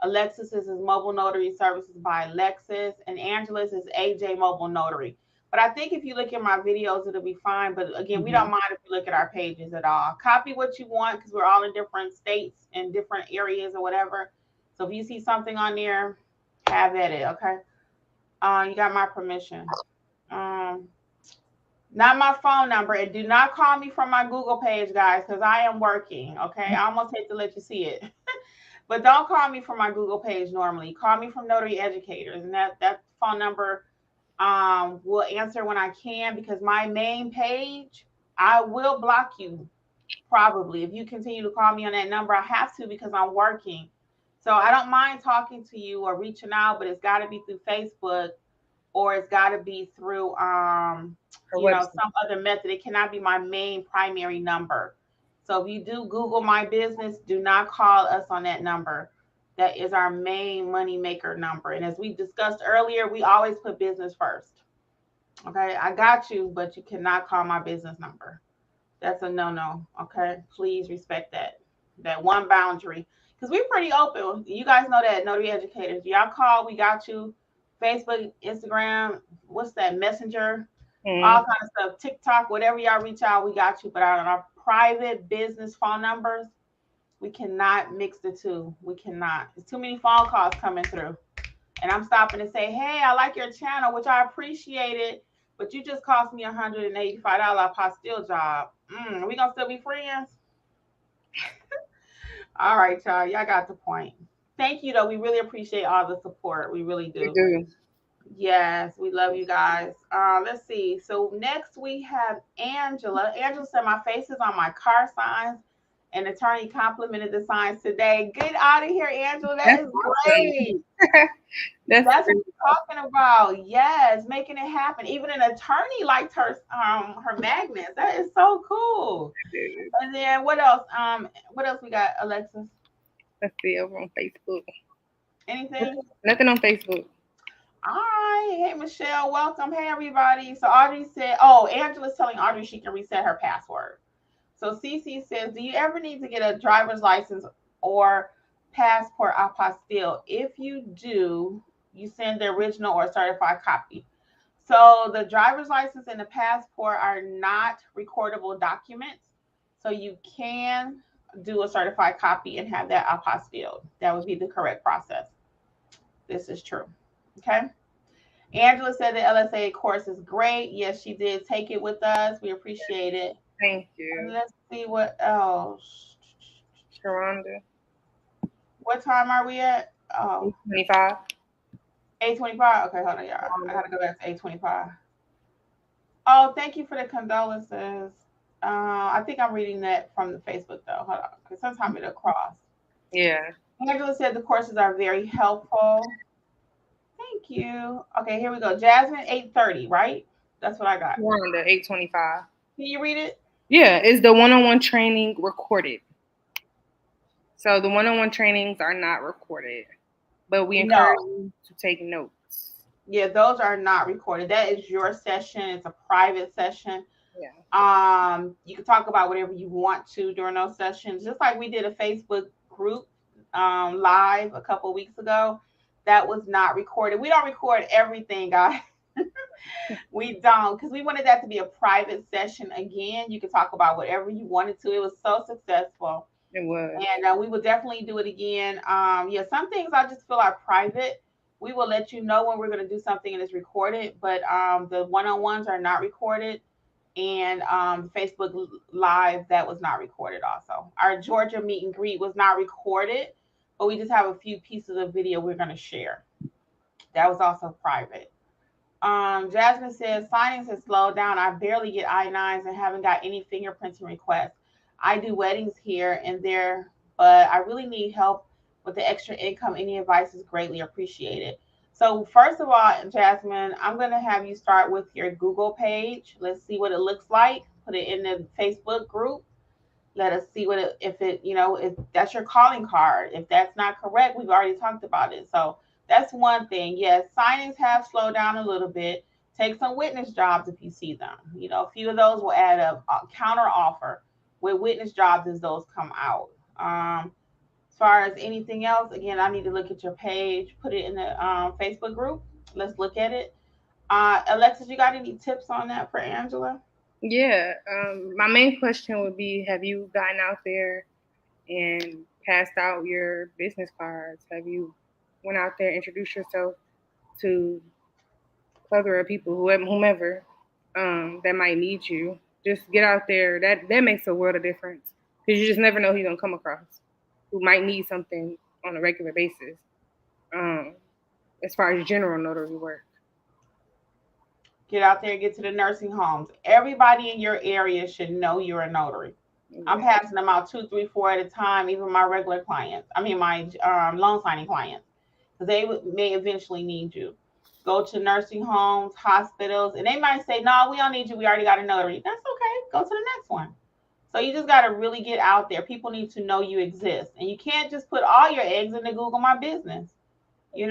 Alexis is Mobile Notary Services by Alexis, and Angela's is AJ Mobile Notary. But I think if you look at my videos, it'll be fine. But again, we don't mind if you look at our pages at all. Copy what you want because we're all in different states and different areas or whatever. So if you see something on there, have at it, okay? You got my permission. Not my phone number, and do not call me from my Google page, guys, because I am working, okay? I almost hate to let you see it. But don't call me from my Google page normally. Call me from Notary Educators, and that phone number will answer when I can, because my main page, I will block you probably if you continue to call me on that number. I have to because I'm working. So I don't mind talking to you or reaching out, but it's got to be through Facebook, or it's got to be through some other method. It cannot be my main primary number. So if you do Google My Business, do not call us on that number. That is our main money maker number. And as we discussed earlier, we always put business first. Okay, I got you, but you cannot call my business number. That's a no-no. Okay, please respect that one boundary, because we're pretty open. You guys know that, Notary Educators. Y'all call, we got you. Facebook, Instagram, what's that, Messenger, all kind of stuff, TikTok, whatever y'all reach out, we got you. But on our private business phone numbers, we cannot mix the two. We cannot. There's too many phone calls coming through. And I'm stopping to say, hey, I like your channel, which I appreciate it, but you just cost me $185 apostille job. Are we gonna still be friends? All right, y'all. Y'all got the point. Thank you, though. We really appreciate all the support. We really do. We do. Yes, we love you guys. Let's see. So next we have Angela. Angela said, my face is on my car signs. An attorney complimented the signs today. Get out of here, Angela. That is great. That's what we're talking about. Yes, making it happen. Even an attorney liked her magnets. That is so cool. And then what else? What else we got, Alexis? Let's see, over on Facebook. Anything? Nothing on Facebook. All right. Hey, Michelle. Welcome. Hey, everybody. So Audrey said, oh, Angela's telling Audrey she can reset her password. So CC says, do you ever need to get a driver's license or passport apostille? If you do, you send the original or certified copy. So the driver's license and the passport are not recordable documents. So you can do a certified copy and have that apostilled. That would be the correct process. This is true. Okay. Angela said the LSA course is great. Yes, she did take it with us. We appreciate it. Thank you. And let's see what else. Sharonda. What time are we at? Oh, 8:25. 8:25. Okay, hold on, y'all. I gotta go back to 8:25. Oh, thank you for the condolences. I think I'm reading that from the Facebook though. Hold on, because sometimes it'll cross. Yeah. Angela said the courses are very helpful. Thank you. Okay, here we go. Jasmine, 8:30, right? That's what I got. Sharonda, 8:25. Can you read it? Yeah, is the one-on-one training recorded? So the one-on-one trainings are not recorded, but we encourage you to take notes. Yeah, those are not recorded. That is your session. It's a private session. Yeah. You can talk about whatever you want to during those sessions. Just like we did a Facebook group live a couple of weeks ago. That was not recorded. We don't record everything, guys. We don't, because we wanted that to be a private session. Again, you could talk about whatever you wanted to. It was so successful. It was. And we will definitely do it again. Yeah, some things I just feel are private. We will let you know when we're going to do something and it's recorded, but the one-on-ones are not recorded. And Facebook Live, that was not recorded also. Our Georgia meet and greet was not recorded, but we just have a few pieces of video we're going to share. That was also private. Jasmine says signings has slowed down. I barely get I-9s and haven't got any fingerprinting requests. I do weddings here and there, but I really need help with the extra income. Any advice is greatly appreciated. So first of all, Jasmine, I'm going to have you start with your Google page. Let's see what it looks like. Put it in the Facebook group. Let us see what it, if it, if that's your calling card. If that's not correct, we've already talked about it. So that's one thing. Yes, signings have slowed down a little bit. Take some witness jobs if you see them. A few of those will add up. Counter offer with witness jobs as those come out. As far as anything else, again, I need to look at your page, put it in the Facebook group. Let's look at it. Alexis, you got any tips on that for Angela? Yeah. My main question would be: have you gotten out there and passed out your business cards? Have you went out there, introduced yourself to plethora of people, whomever that might need you? Just get out there. That makes a world of difference because you just never know who you're gonna come across who might need something on a regular basis. Um, as far as general notary work. Get out there, get to the nursing homes. Everybody in your area should know you're a notary. Yeah. I'm passing them out 2, 3, 4 at a time, even my regular clients. I mean, my loan signing clients, because they may eventually need you. Go to nursing homes, hospitals, and they might say, no, we don't need you. We already got a notary. That's okay. Go to the next one. So you just got to really get out there. People need to know you exist. And you can't just put all your eggs in the Google My Business. You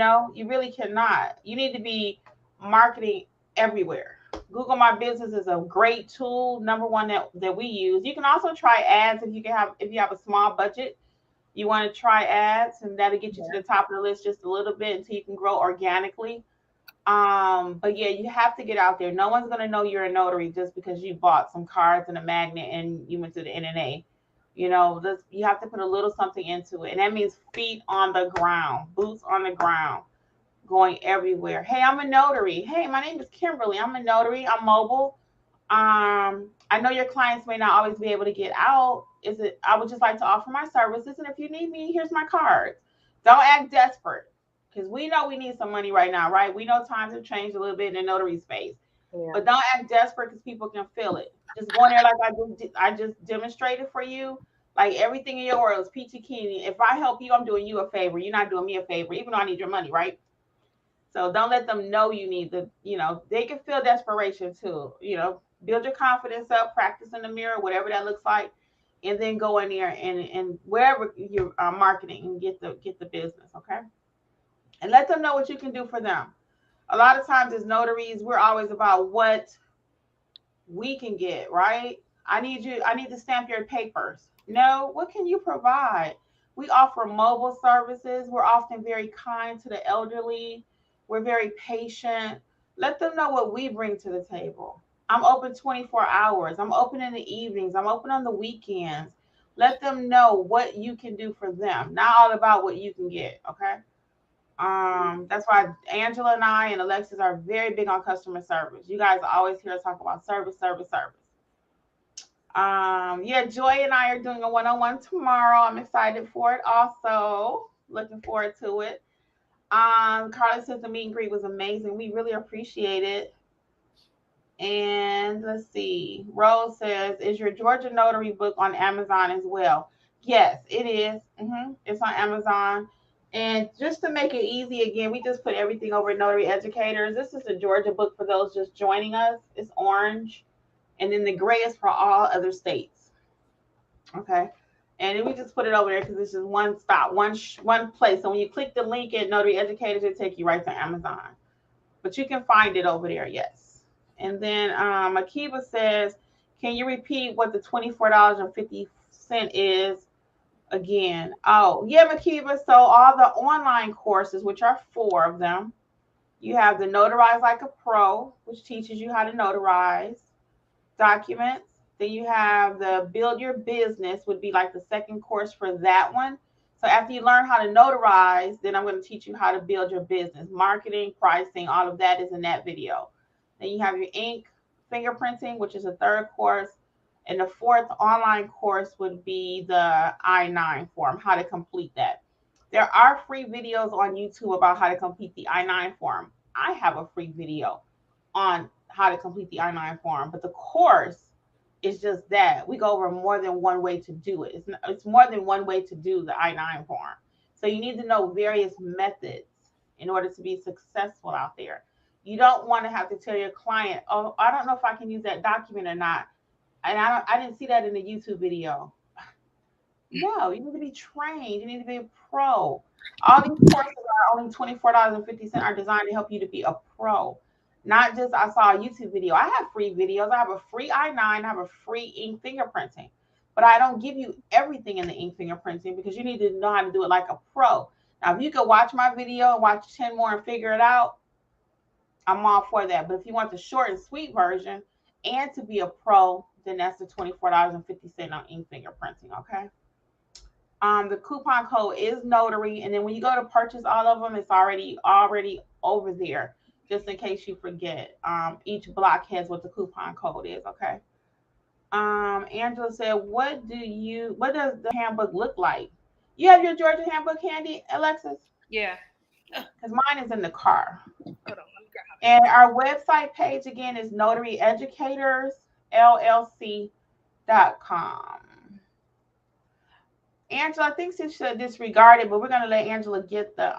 really cannot. You need to be marketing everywhere. Google My Business is a great tool, number one that we use. You can also try ads if you have a small budget. You want to try ads, and that'll get you to the top of the list just a little bit until you can grow organically. But yeah, you have to get out there. No one's gonna know you're a notary just because you bought some cards and a magnet and you went to the NNA. You have to put a little something into it, and that means feet on the ground, boots on the ground, going everywhere. Hey, I'm a notary. Hey, my name is Kimberly. I'm a notary. I'm mobile. I know your clients may not always be able to get out. I would just like to offer my services, and if you need me, here's my cards. Don't act desperate, because we know we need some money right now, right? We know times have changed a little bit in the notary space, but don't act desperate because people can feel it. Just go in there like I just demonstrated for you. Like everything in your world is peachy keen. If I help you, I'm doing you a favor. You're not doing me a favor, even though I need your money, right? So don't let them know you need they can feel desperation too. Build your confidence up, practice in the mirror, whatever that looks like, and then go in there and wherever you're marketing and get the business, okay? And let them know what you can do for them. A lot of times as notaries, we're always about what we can get, right? I need to stamp your papers. No, what can you provide? We offer mobile services. We're often very kind to the elderly. We're very patient. Let them know what we bring to the table. I'm open 24 hours. I'm open in the evenings. I'm open on the weekends. Let them know what you can do for them. Not all about what you can get, okay? That's why Angela and I and Alexis are very big on customer service. You guys always hear us talk about service, service, service. Yeah, Joy and I are doing a one-on-one tomorrow. I'm excited for it also. Looking forward to it. Carla says the meet and greet was amazing. We really appreciate it. And let's see. Rose says, is your Georgia Notary book on Amazon as well? Yes, it is. It's on Amazon. And just to make it easy, again, we just put everything over at Notary Educators. This is the Georgia book for those just joining us. It's orange. And then the gray is for all other states. Okay. And then we just put it over there because this is one stop, one place. So when you click the link at Notary Educators, it'll take you right to Amazon. But you can find it over there, yes. And then Akiba says, can you repeat what the $24.50 is again? Oh, yeah, Makiba. So all the online courses, which are 4 of them, you have the Notarize Like a Pro, which teaches you how to notarize documents. Then you have the Build Your Business, would be like the second course for that one. So after you learn how to notarize, then I'm going to teach you how to build your business, marketing, pricing, all of that is in that video. Then you have your ink fingerprinting, which is a third course. And the fourth online course would be the I-9 form, how to complete that. There are free videos on YouTube about how to complete the I-9 form. I have a free video on how to complete the I-9 form, but the course is just that. We go over more than one way to do it. It's more than one way to do the I-9 form. So you need to know various methods in order to be successful out there. You don't want to have to tell your client, oh, I don't know if I can use that document or not. And I didn't see that in the YouTube video. No, you need to be trained. You need to be a pro. All these courses are only $24.50 are designed to help you to be a pro. Not just I saw a YouTube video. I have free videos. I have a free I-9. I have a free ink fingerprinting. But I don't give you everything in the ink fingerprinting because you need to know how to do it like a pro. Now, if you could watch my video and watch 10 more and figure it out, I'm all for that. But if you want the short and sweet version and to be a pro, then that's the $24.50 on ink fingerprinting, okay? The coupon code is notary, and then when you go to purchase all of them, it's already over there, just in case you forget. Each block has what the coupon code is, okay? Angela said, what does the handbook look like? You have your Georgia handbook handy, Alexis? Yeah. Because mine is in the car. Hold on, let me grab it. And our website page again is notaryeducatorsllc.com. Angela, I think she should disregard it, but we're gonna let Angela get the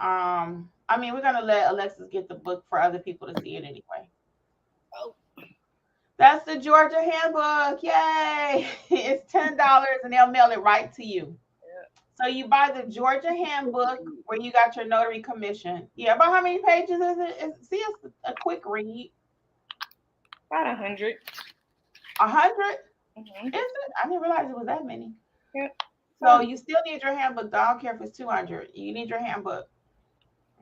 we're gonna let Alexis get the book for other people to see it anyway. Oh. That's the Georgia handbook. Yay! It's $10 and they'll mail it right to you. Yeah. So you buy the Georgia handbook where you got your notary commission. Yeah, about how many pages is it? See, it's a quick read. About 100. 100? Mm-hmm. Is it? I didn't realize it was that many. Yep. So you still need your handbook. I don't care if it's 200. You need your handbook.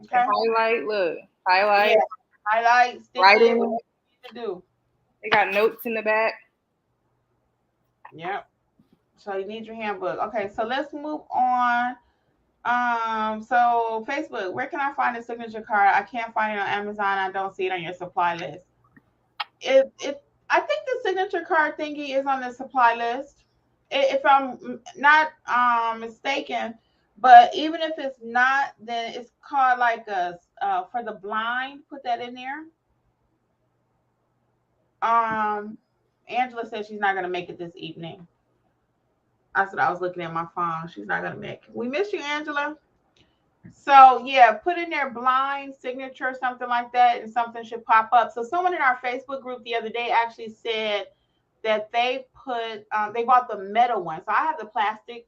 Okay. Highlight. Look. Highlight. Yeah. Highlight. Stick Writing. What you need to do. They got notes in the back. Yep. So you need your handbook. Okay. So let's move on. So Facebook. Where can I find a signature card? I can't find it on Amazon. I don't see it on your supply list. I think the signature card thingy is on the supply list. If I'm not mistaken, but even if it's not, then it's called like a for the blind. Put that in there. Angela said she's not gonna make it this evening. I said I was looking at my phone. She's not gonna make it. We miss you, Angela. So yeah, put in there blind signature, something like that, and something should pop up. So someone in our Facebook group the other day actually said that they bought the metal one. So I have the plastic.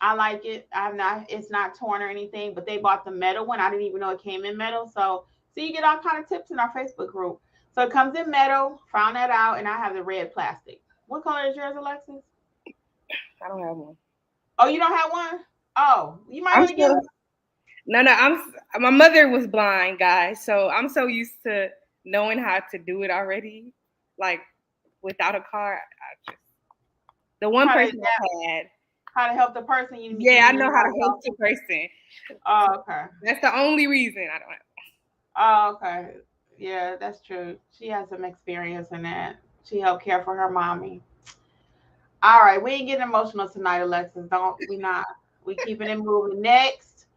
I like it. It's not torn or anything, but they bought the metal one. I didn't even know it came in metal. So you get all kind of tips in our Facebook group. So it comes in metal, found that out, and I have the red plastic. What color is yours, Alexis? I don't have one. Oh, you don't have one? Oh, you might want to get one. No, my mother was blind, guys. So I'm so used to knowing how to do it already. Like, without a card, the one person I had. How to help the person you need. Yeah, I know how to help the person. Oh, okay. That's the only reason I don't have. Oh, okay. Yeah, that's true. She has some experience in that. She helped care for her mommy. All right, we ain't getting emotional tonight, Alexis. We keeping it moving. Next,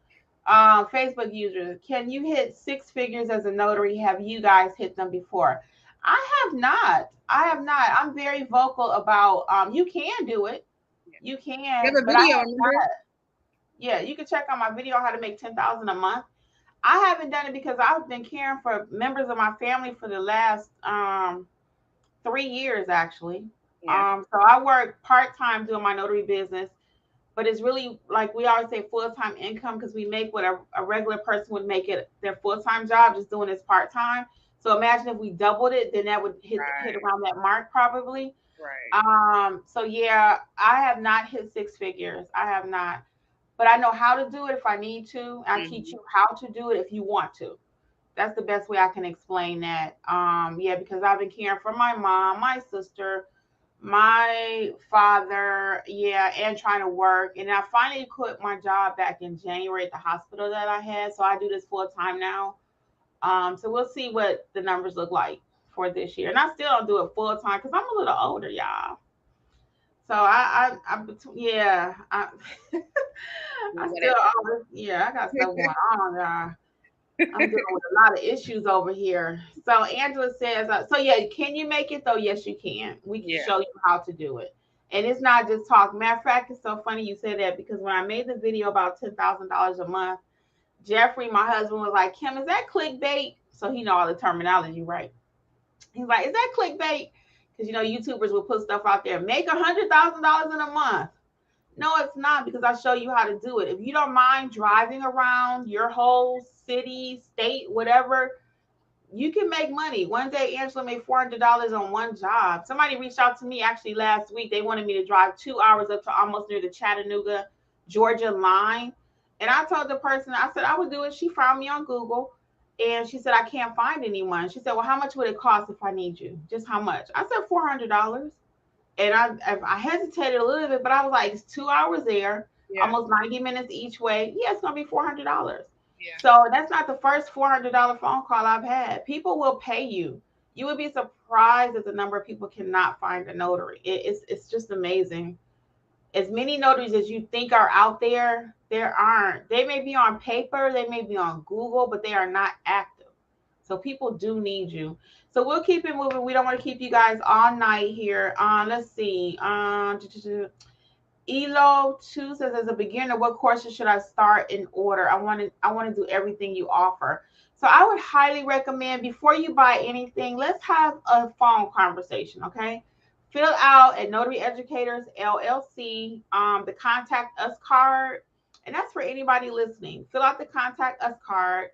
Facebook users, can you hit 6 figures as a notary? Have you guys hit them before? I have not. I'm very vocal about you can do it. You can. You have a video, yeah, you can check out my video on how to make $10,000 a month. I haven't done it because I've been caring for members of my family for the last 3 years, actually. Yeah. So I work part-time doing my notary business, but it's really, like we always say, full-time income, because we make what a regular person would make it their full-time job, just doing this part-time. So imagine if we doubled it, then that would hit around that mark probably. Right. So yeah, I have not hit 6 figures. I have not, but I know how to do it if I need to. I teach you how to do it if you want to. That's the best way I can explain that. Yeah, because I've been caring for my mom, my sister, My father, yeah, and trying to work. And I finally quit my job back in January at the hospital that I had. So I do this full time now. So we'll see what the numbers look like for this year. And I still don't do it full time because I'm a little older, y'all. So yeah, I still always, yeah, I got stuff going on, y'all. I'm dealing with a lot of issues over here. So Angela says, so yeah, can you make it though? Yes, you can. We can Yeah. show you how to do it. And it's not just talk. Matter of fact, it's so funny you said that because when I made the video about $10,000 a month, Jeffrey, my husband, was like, Kim, is that clickbait? So he know all the terminology, right? He's like, is that clickbait? Because YouTubers will put stuff out there, make $100,000 in a month. No, it's not because I show you how to do it. If you don't mind driving around your whole city, state, whatever, you can make money. One day, Angela made $400 on one job. Somebody reached out to me actually last week. They wanted me to drive 2 hours up to almost near the Chattanooga, Georgia line. And I told the person, I said, I would do it. She found me on Google and she said, I can't find anyone. She said, well, how much would it cost if I need you? Just how much? I said, $400. And I hesitated a little bit, but I was like, it's 2 hours there, Yeah. almost 90 minutes each way. Yeah, it's gonna be $400. Yeah. So that's not the first $400 phone call I've had. People will pay you. You would be surprised at the number of people cannot find a notary. It's just amazing. As many notaries as you think are out there, there aren't. They may be on paper, they may be on Google, but they are not active. So people do need you. So we'll keep it moving. We don't want to keep you guys all night here. Let's see. Elo 2 says, as a beginner, what courses should I start in order? I want to do everything you offer. So I would highly recommend before you buy anything, let's have a phone conversation, okay? Fill out at Notary Educators LLC the contact us card, and that's for anybody listening. Fill out the contact us card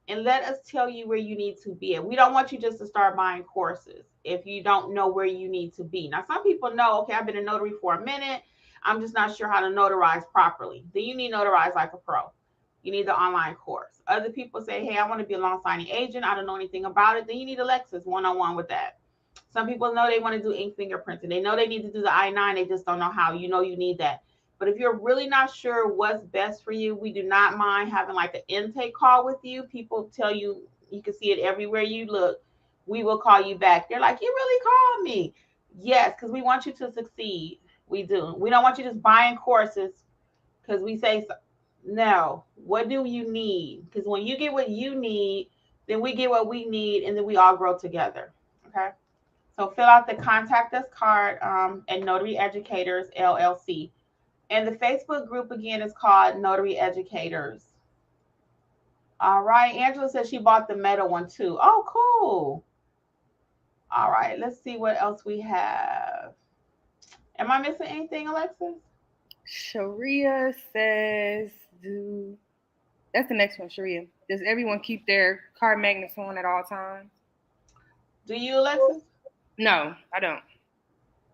and let us tell you where you need to be. And we don't want you just to start buying courses if you don't know where you need to be. Now, some people know, okay, I've been a notary for a minute. I'm just not sure how to notarize properly. Then you need to notarize like a pro. You need the online course. Other people say, hey, I want to be a loan signing agent. I don't know anything about it. Then you need Alexis one-on-one with that. Some people know they want to do ink fingerprinting. They know they need to do the I-9. They just don't know how. You need that. But if you're really not sure what's best for you, we do not mind having like an intake call with you. People tell you, you can see it everywhere you look. We will call you back. They're like, you really called me. Yes, because we want you to succeed. We do. We don't want you just buying courses because we say so. No. What do you need? Because when you get what you need, then we get what we need, and then we all grow together. Okay. So fill out the contact us card at Notary Educators LLC. And the Facebook group again is called Notary Educators. All right. Angela says she bought the meta one too. Oh, cool. All right. Let's see what else we have. Am I missing anything, Alexis? Sharia says, do that's the next one, Sharia. Does everyone keep their card magnets on at all times? Do you, Alexis? No, I don't.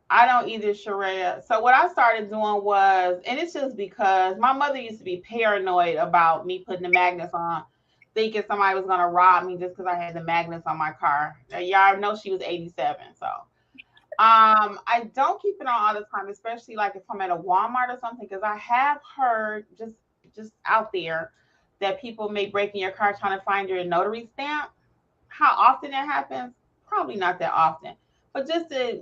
I don't either, Sharia. So what I started doing was, and it's just because my mother used to be paranoid about me putting the magnets on, thinking somebody was gonna rob me just because I had the magnets on my car. Now, y'all know she was 87, so I don't keep it on all the time, especially like if I'm at a Walmart or something, because I have heard just out there that people may break in your car trying to find your notary stamp. How often that happens? Probably not that often. But just to,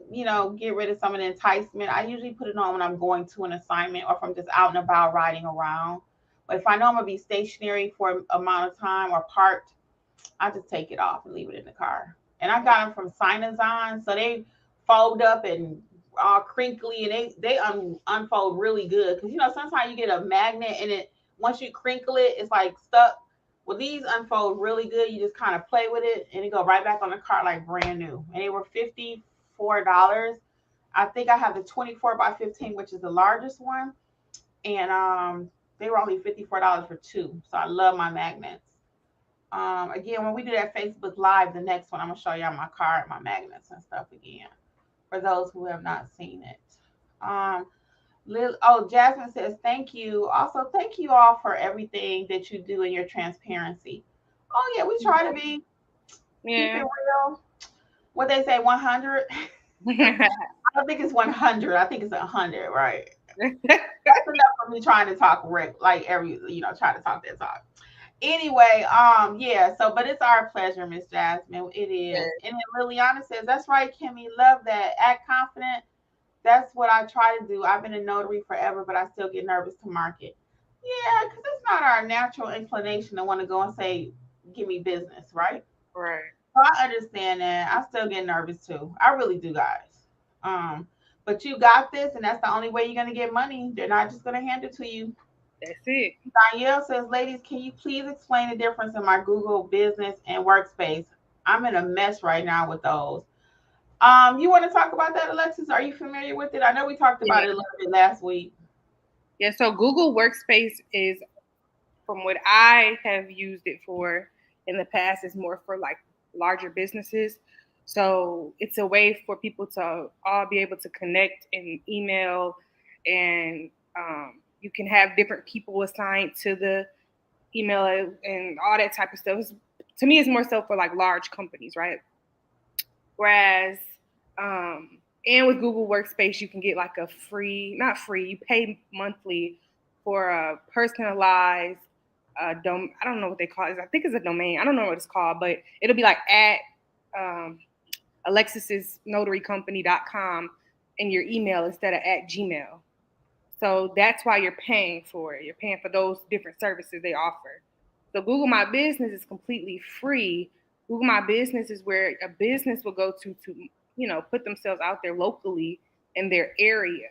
get rid of some of the enticement, I usually put it on when I'm going to an assignment or if I'm just out and about riding around. But if I know I'm gonna be stationary for an amount of time or parked, I just take it off and leave it in the car. And I got them from Sinazon, so they fold up and all crinkly, and they unfold really good. Because sometimes you get a magnet and it once you crinkle it, it's like stuck. Well, these unfold really good. You just kind of play with it, and it go right back on the cart like brand new. And they were $54. I think I have the 24 by 15, which is the largest one, and they were only $54 for two. So I love my magnets. Again, when we do that Facebook Live, the next one, I'm gonna show y'all my card, my magnets and stuff again for those who have not seen it. Um, Jasmine says thank you. Also, thank you all for everything that you do in your transparency. Oh yeah, we try to be keep it Yeah. real. What they say, 100. don't think it's 100. I think it's 100, right? That's enough for me trying to talk like try to talk that talk. Anyway, yeah, so but it's our pleasure, Miss Jasmine. It is. And then Liliana says, that's right, Kimmy, love that. Act confident. That's what I try to do. I've been a notary forever, but I still get nervous to market. Yeah, because it's not our natural inclination to want to go and say, give me business, right? Right. So I understand that. I still get nervous too. I really do, guys. Um, but you got this, and that's the only way you're gonna get money. They're not just gonna hand it to you. That's it. Danielle says, ladies, can you please explain the difference in my Google business and workspace? I'm in a mess right now with those. You want to talk about that, Alexis? Are you familiar with it? I know we talked about Yeah. it a little bit last week. Yeah. So Google Workspace is, from what I have used it for in the past, is more for like larger businesses. So it's a way for people to all be able to connect and email, and you can have different people assigned to the email and all that type of stuff. To me, it's more so for like large companies, right? Whereas, and with Google Workspace, you can get like a free, not free, you pay monthly for a personalized I don't know what they call it. I think it's a domain. I don't know what it's called, but it'll be like at um, alexisnotarycompany.com in your email instead of at Gmail. So that's why you're paying for it. You're paying for those different services they offer. So Google My Business is completely free. Google My Business is where a business will go to put themselves out there locally in their area.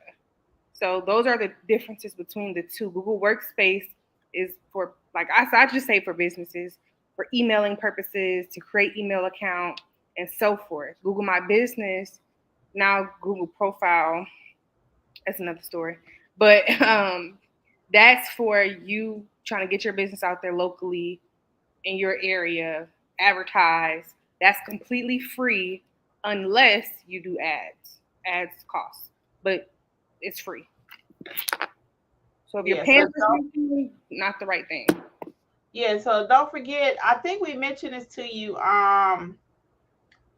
So those are the differences between the two. Google Workspace is for, like I just say, for businesses, for emailing purposes, to create email account and so forth. Google My Business, now Google Profile, that's another story. But that's for you trying to get your business out there locally in your area, advertise. That's completely free unless you do ads. Ads cost, but it's free. So if you're Yeah, paying for something, not the right thing. so don't forget, I think we mentioned this to you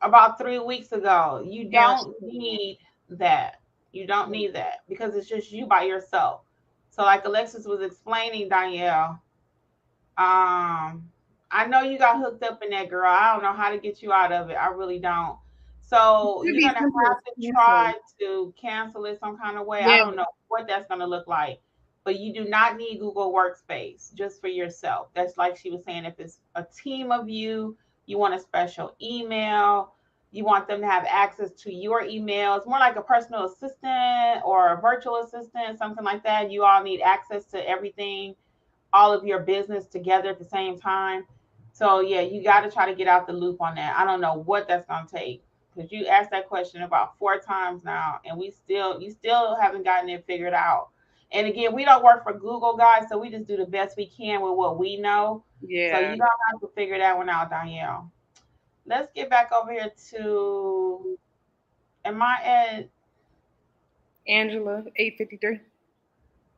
about 3 weeks ago. You Yeah. don't need that. You don't need that because it's just you by yourself. So like Alexis was explaining, Danielle, I know you got hooked up in that, girl. I don't know how to get you out of it. I really don't. It So should you're be gonna simple have as to try canceling. to cancel it some kind of way. I Yeah. don't know what that's gonna look like, but you do not need Google Workspace just for yourself. That's like she was saying. If it's a team of you, you want a special email. You want them to have access to your emails, more like a personal assistant or a virtual assistant, something like that. You all need access to everything, all of your business together at the same time. So yeah, you got to try to get out the loop on that. I don't know what that's going to take because you asked that question about 4 times now, and you still haven't gotten it figured out. And again, we don't work for Google, guys, so we just do the best we can with what we know. So Yeah. you're gonna have to figure that one out, Danielle. Let's get back over here to, am I at Angela, 853.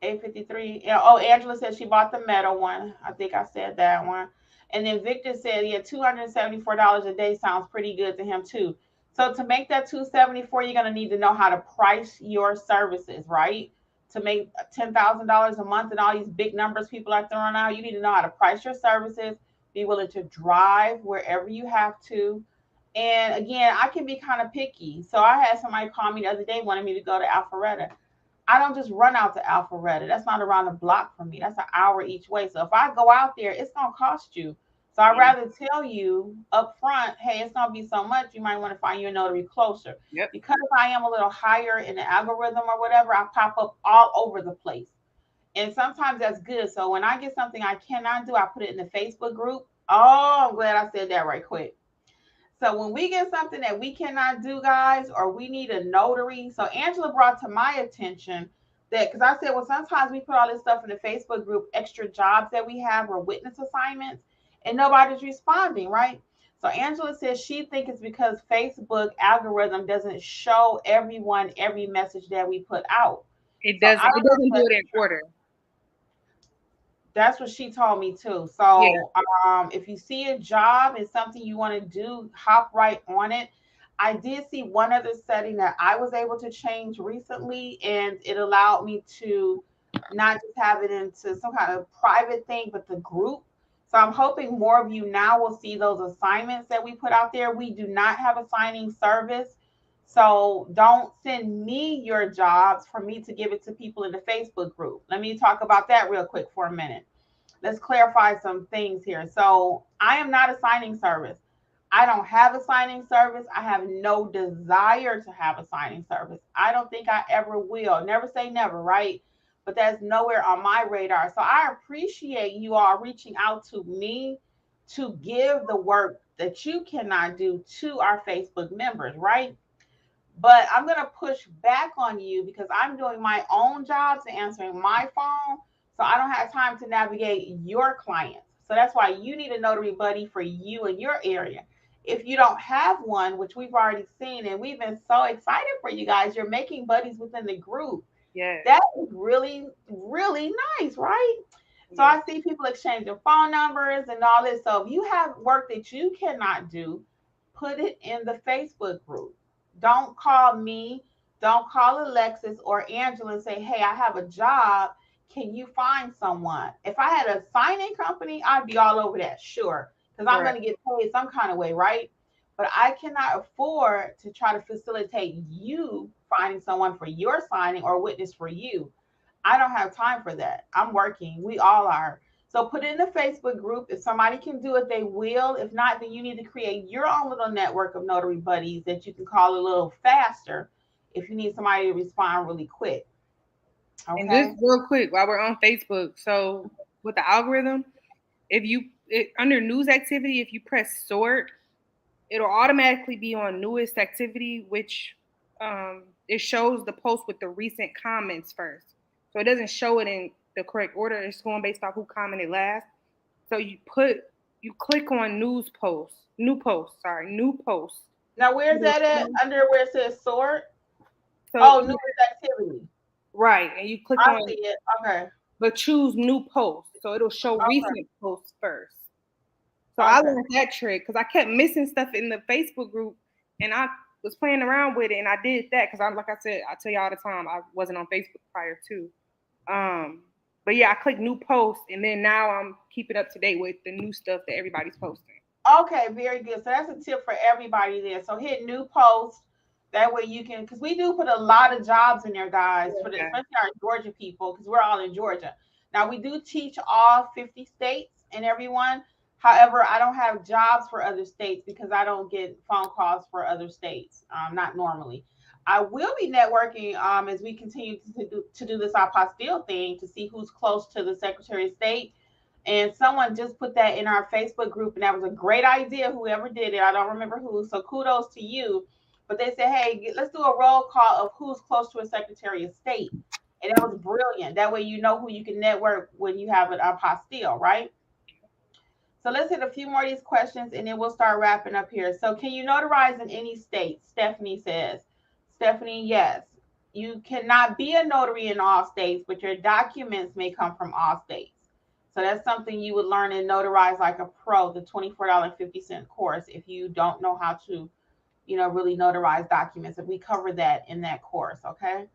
853? Yeah. Oh, Angela said she bought the metal one. I think I said that one. And then Victor said, yeah, $274 a day sounds pretty good to him too. So to make that 274, you're gonna need to know how to price your services, right? To make $10,000 a month and all these big numbers people are throwing out, you need to know how to price your services, be willing to drive wherever you have to. And again, I can be kind of picky. So I had somebody call me the other day, wanted me to go to Alpharetta. I don't just run out to Alpharetta. That's not around the block for me. That's an hour each way. So if I go out there, it's gonna cost you. So I'd Yeah. rather tell you up front, hey, it's gonna be so much. You might want to find your notary closer. Yep. Because I am a little higher in the algorithm or whatever, I pop up all over the place. And sometimes that's good. So when I get something I cannot do, I put it in the Facebook group. Oh, I'm glad I said that right quick. So when we get something that we cannot do, guys, or we need a notary. So Angela brought to my attention that, because I said, well, sometimes we put all this stuff in the Facebook group, extra jobs that we have or witness assignments, and nobody's responding, right? So Angela says she thinks it's because Facebook algorithm doesn't show everyone every message that we put out. It So doesn't. I don't It know if doesn't do that's it in true. order. That's what she told me too. Yeah. So if you see a job and something you want to do, hop right on it. I did see one other setting that I was able to change recently, and it allowed me to not just have it into some kind of private thing, but the group. So I'm hoping more of you now will see those assignments that we put out there. We do not have a signing service. So don't send me your jobs for me to give it to people in the Facebook group. Let me talk about that real quick for a minute. Let's clarify some things here. So I am not a signing service. I don't have a signing service. I have no desire to have a signing service. I don't think I ever will. Never say never, right? But that's nowhere on my radar. So I appreciate you all reaching out to me to give the work that you cannot do to our Facebook members, right? But I'm going to push back on you because I'm doing my own jobs and answering my phone. So I don't have time to navigate your clients. So that's why you need a notary buddy for you in your area. If you don't have one, which we've already seen, and we've been so excited for you guys, you're making buddies within the group. Yes. That is really, really nice, right? So Yes. I see people exchanging phone numbers and all this. So if you have work that you cannot do, put it in the Facebook group. Don't call me. Don't call Alexis or Angela and say, hey, I have a job. Can you find someone? If I had a signing company, I'd be all over that, sure, because I'm Right. going to get paid some kind of way, right? But I cannot afford to try to facilitate you finding someone for your signing or witness for you. I don't have time for that. I'm working. We all are. So put it in the Facebook group. If somebody can do it, they will. If not, then you need to create your own little network of notary buddies that you can call a little faster if you need somebody to respond really quick. And just Okay. real quick, while we're on Facebook, so with the algorithm, if you under news activity, if you press sort, it'll automatically be on newest activity, which it shows the post with the recent comments first. So it doesn't show it in the correct order. It's going based off who commented last. So you click on new post. Now, where's that at? Under where it says sort? So Oh, newest activity. right, and you click I on see it. Okay. but choose new post. So it'll show Okay. recent posts first. So I Okay. learned that trick because I kept missing stuff in the Facebook group, and I was playing around with it, and I did that because I'm like I said, I tell you all the time I wasn't on Facebook prior to. Um, but yeah, I clicked new post, and then now I'm keeping up to date with the new stuff that everybody's posting. Okay, very good. So that's a tip for everybody there. So hit new post. That way you can, because we do put a lot of jobs in there, guys, for the Yeah. especially our Georgia people, because we're all in Georgia. Now we do teach all 50 states and everyone. However, I don't have jobs for other states because I don't get phone calls for other states. Not normally. I will be networking as we continue to do this apostille thing to see who's close to the Secretary of State, and someone just put that in our Facebook group, and that was a great idea. Whoever did it, I don't remember who. So kudos to you. But they said, hey, let's do a roll call of who's close to a Secretary of State. And that was brilliant. That way you know who you can network when you have an apostille, right? So let's hit a few more of these questions and then we'll start wrapping up here. So can you notarize in any state? Stephanie says. Stephanie, yes. You cannot be a notary in all states, but your documents may come from all states. So that's something you would learn and notarize like a pro, the $24.50 course, if you don't know how to, really notarize documents. If we cover that in that course, okay?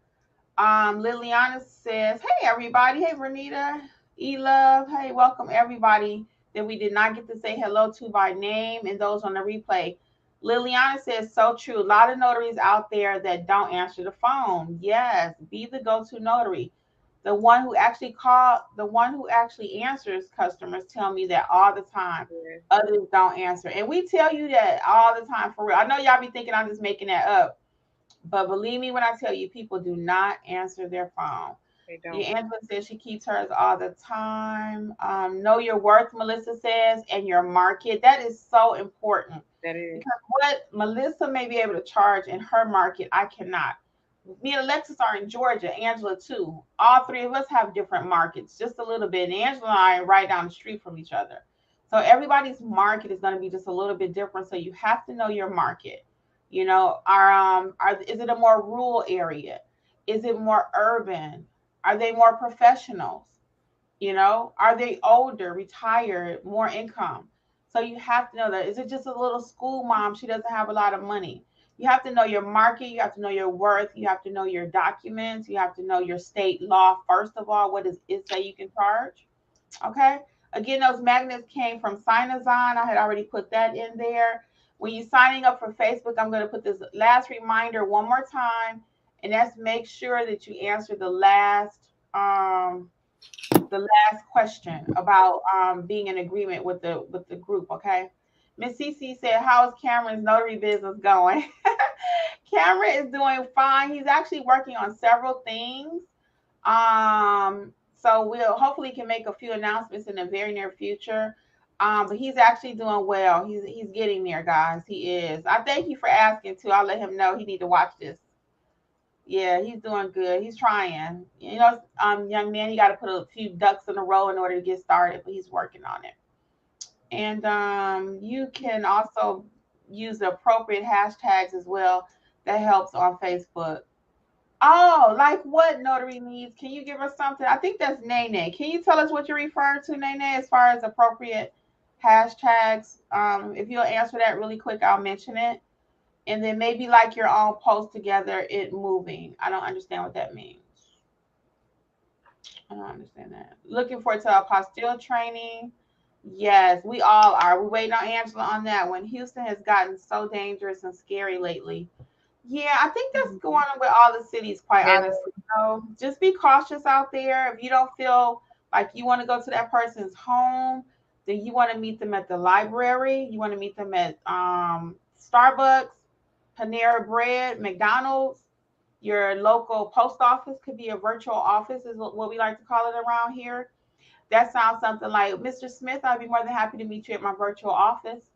Liliana says, hey everybody. Hey Renita, E-Love. Hey, welcome everybody that we did not get to say hello to by name and those on the replay. Liliana says, so true. A lot of notaries out there that don't answer the phone. Yes, be the go-to notary. The one who actually answers customers tell me that all the time. Others don't answer. And we tell you that all the time for real. I know y'all be thinking I'm just making that up. But believe me when I tell you, people do not answer their phone. They don't. Yeah, Angela says she keeps hers all the time. Know your worth, Melissa says, and your market. That is so important. That is. Because what Melissa may be able to charge in her market, I cannot. Me and Alexis are in Georgia, Angela too. All three of us have different markets, just a little bit. And Angela and I are right down the street from each other. So everybody's market is going to be just a little bit different. So you have to know your market. Is it a more rural area? Is it more urban? Are they more professionals? Are they older, retired, more income? So you have to know that. Is it just a little school mom? She doesn't have a lot of money. You have to know your market. You have to know your worth. You have to know your documents. You have to know your state law. First of all, what does it say you can charge? Okay. Again, those magnets came from Signazon. I had already put that in there. When you're signing up for Facebook, I'm going to put this last reminder one more time, and that's make sure that you answer the last question about being in agreement with the group. Okay. Miss CC said, "How is Cameron's notary business going?" Cameron is doing fine. He's actually working on several things. So we'll hopefully can make a few announcements in the very near future. But he's actually doing well. He's getting there, guys. He is. I thank you for asking too. I'll let him know he need to watch this. Yeah, he's doing good. He's trying. Young man, you got to put a few ducks in a row in order to get started, but he's working on it. And you can also use the appropriate hashtags as well. That helps on Facebook. Oh, like what notary needs? Can you give us something? I think that's Nene. Can you tell us what you're referring to, Nene, as far as appropriate hashtags? If you'll answer that really quick, I'll mention it. And then maybe like your own post together, it moving. I don't understand what that means. I don't understand that. Looking forward to apostille training. Yes, we all are. We're waiting on Angela on that one. Houston has gotten so dangerous and scary lately. Yeah, I think that's going on with all the cities, quite honestly. So just be cautious out there. If you don't feel like you want to go to that person's home, then you want to meet them at the library. You want to meet them at Starbucks, Panera Bread, McDonald's. Your local post office could be a virtual office, is what we like to call it around here. That sounds something like, Mr. Smith, I'd be more than happy to meet you at my virtual office,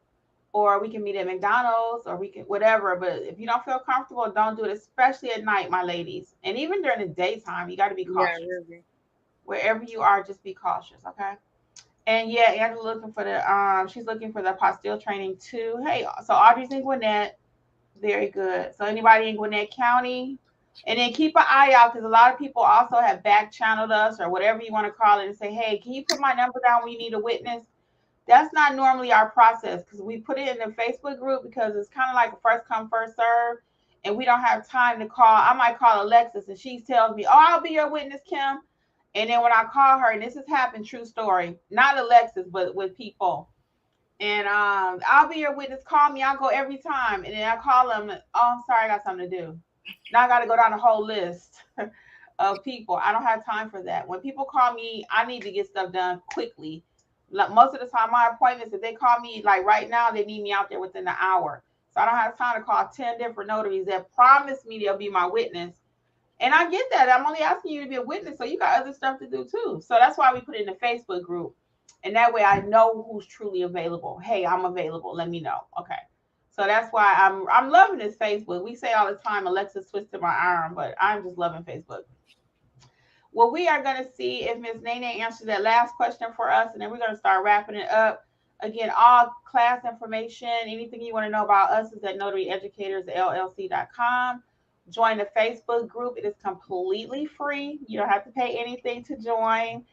or we can meet at McDonald's, or we can whatever. But if you don't feel comfortable, don't do it, especially at night, my ladies. And even during the daytime, you got to be cautious. Yeah, really. Wherever you are, just be cautious, okay? And yeah, Angela looking for she's looking for the apostille training too. Hey, so Audrey's in Gwinnett. Very good. So anybody in Gwinnett County, and then keep an eye out, because a lot of people also have back channeled us or whatever you want to call it and say, hey, can you put my number down when you need a witness? That's not normally our process, because we put it in the Facebook group because it's kind of like a first come, first serve. And we don't have time to call. I might call Alexis and she tells me, oh, I'll be your witness, Kim. And then when I call her, and this has happened, true story, not Alexis, but with people. And I'll be your witness. Call me. I'll go every time. And then I call them. Oh, I'm sorry. I got something to do. Now I got to go down the whole list of people. I don't have time for that. When people call me, I need to get stuff done quickly. Like most of the time, my appointments, if they call me like right now, they need me out there within an hour. So I don't have time to call 10 different notaries that promise me they'll be my witness. And I get that. I'm only asking you to be a witness, so you got other stuff to do too. So that's why we put it in the Facebook group. And that way I know who's truly available. Hey, I'm available. Let me know. Okay. So that's why I'm loving this Facebook. We say all the time, Alexis twisted my arm, but I'm just loving Facebook. Well, we are going to see if Ms. Nene answers that last question for us, and then we're going to start wrapping it up. Again, all class information, anything you want to know about us is at notaryeducatorsllc.com. Join the Facebook group. It is completely free. You don't have to pay anything to join.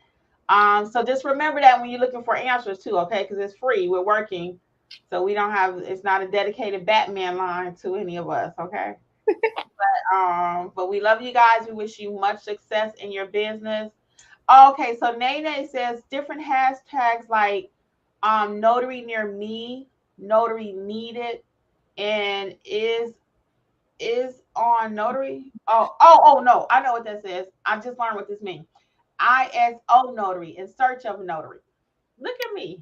So just remember that when you're looking for answers too, okay? Because it's free. We're working. So we don't have, it's not a dedicated Batman line to any of us, okay? But we love you guys. We wish you much success in your business. Okay, so Nene says different hashtags like notary near me, notary needed, and is on notary. Oh no, I know what that says. I just learned what this means. ISO notary, in search of notary. Look at me.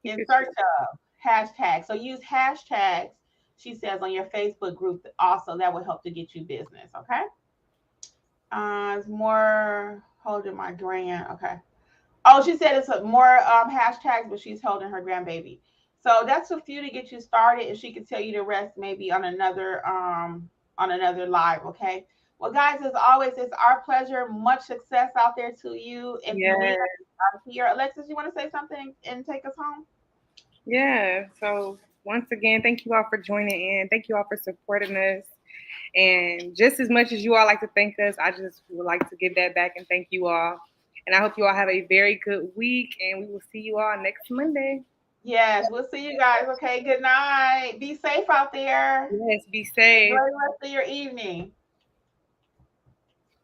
In search of hashtags. So use hashtags, she says, on your Facebook group also. That will help to get you business, okay? It's more holding my grand. Okay. Oh, she said it's more hashtags, but she's holding her grandbaby. So that's a few to get you started, and she could tell you the rest maybe on another live, okay? Well, guys, as always, it's our pleasure. Much success out there to you. If you need us here, Alexis, you want to say something and take us home? Yeah. So once again, thank you all for joining in. Thank you all for supporting us. And just as much as you all like to thank us, I just would like to give that back and thank you all. And I hope you all have a very good week, and we will see you all next Monday. Yes, we'll see you guys. Okay, good night. Be safe out there. Yes, be Enjoy safe. the rest of your evening.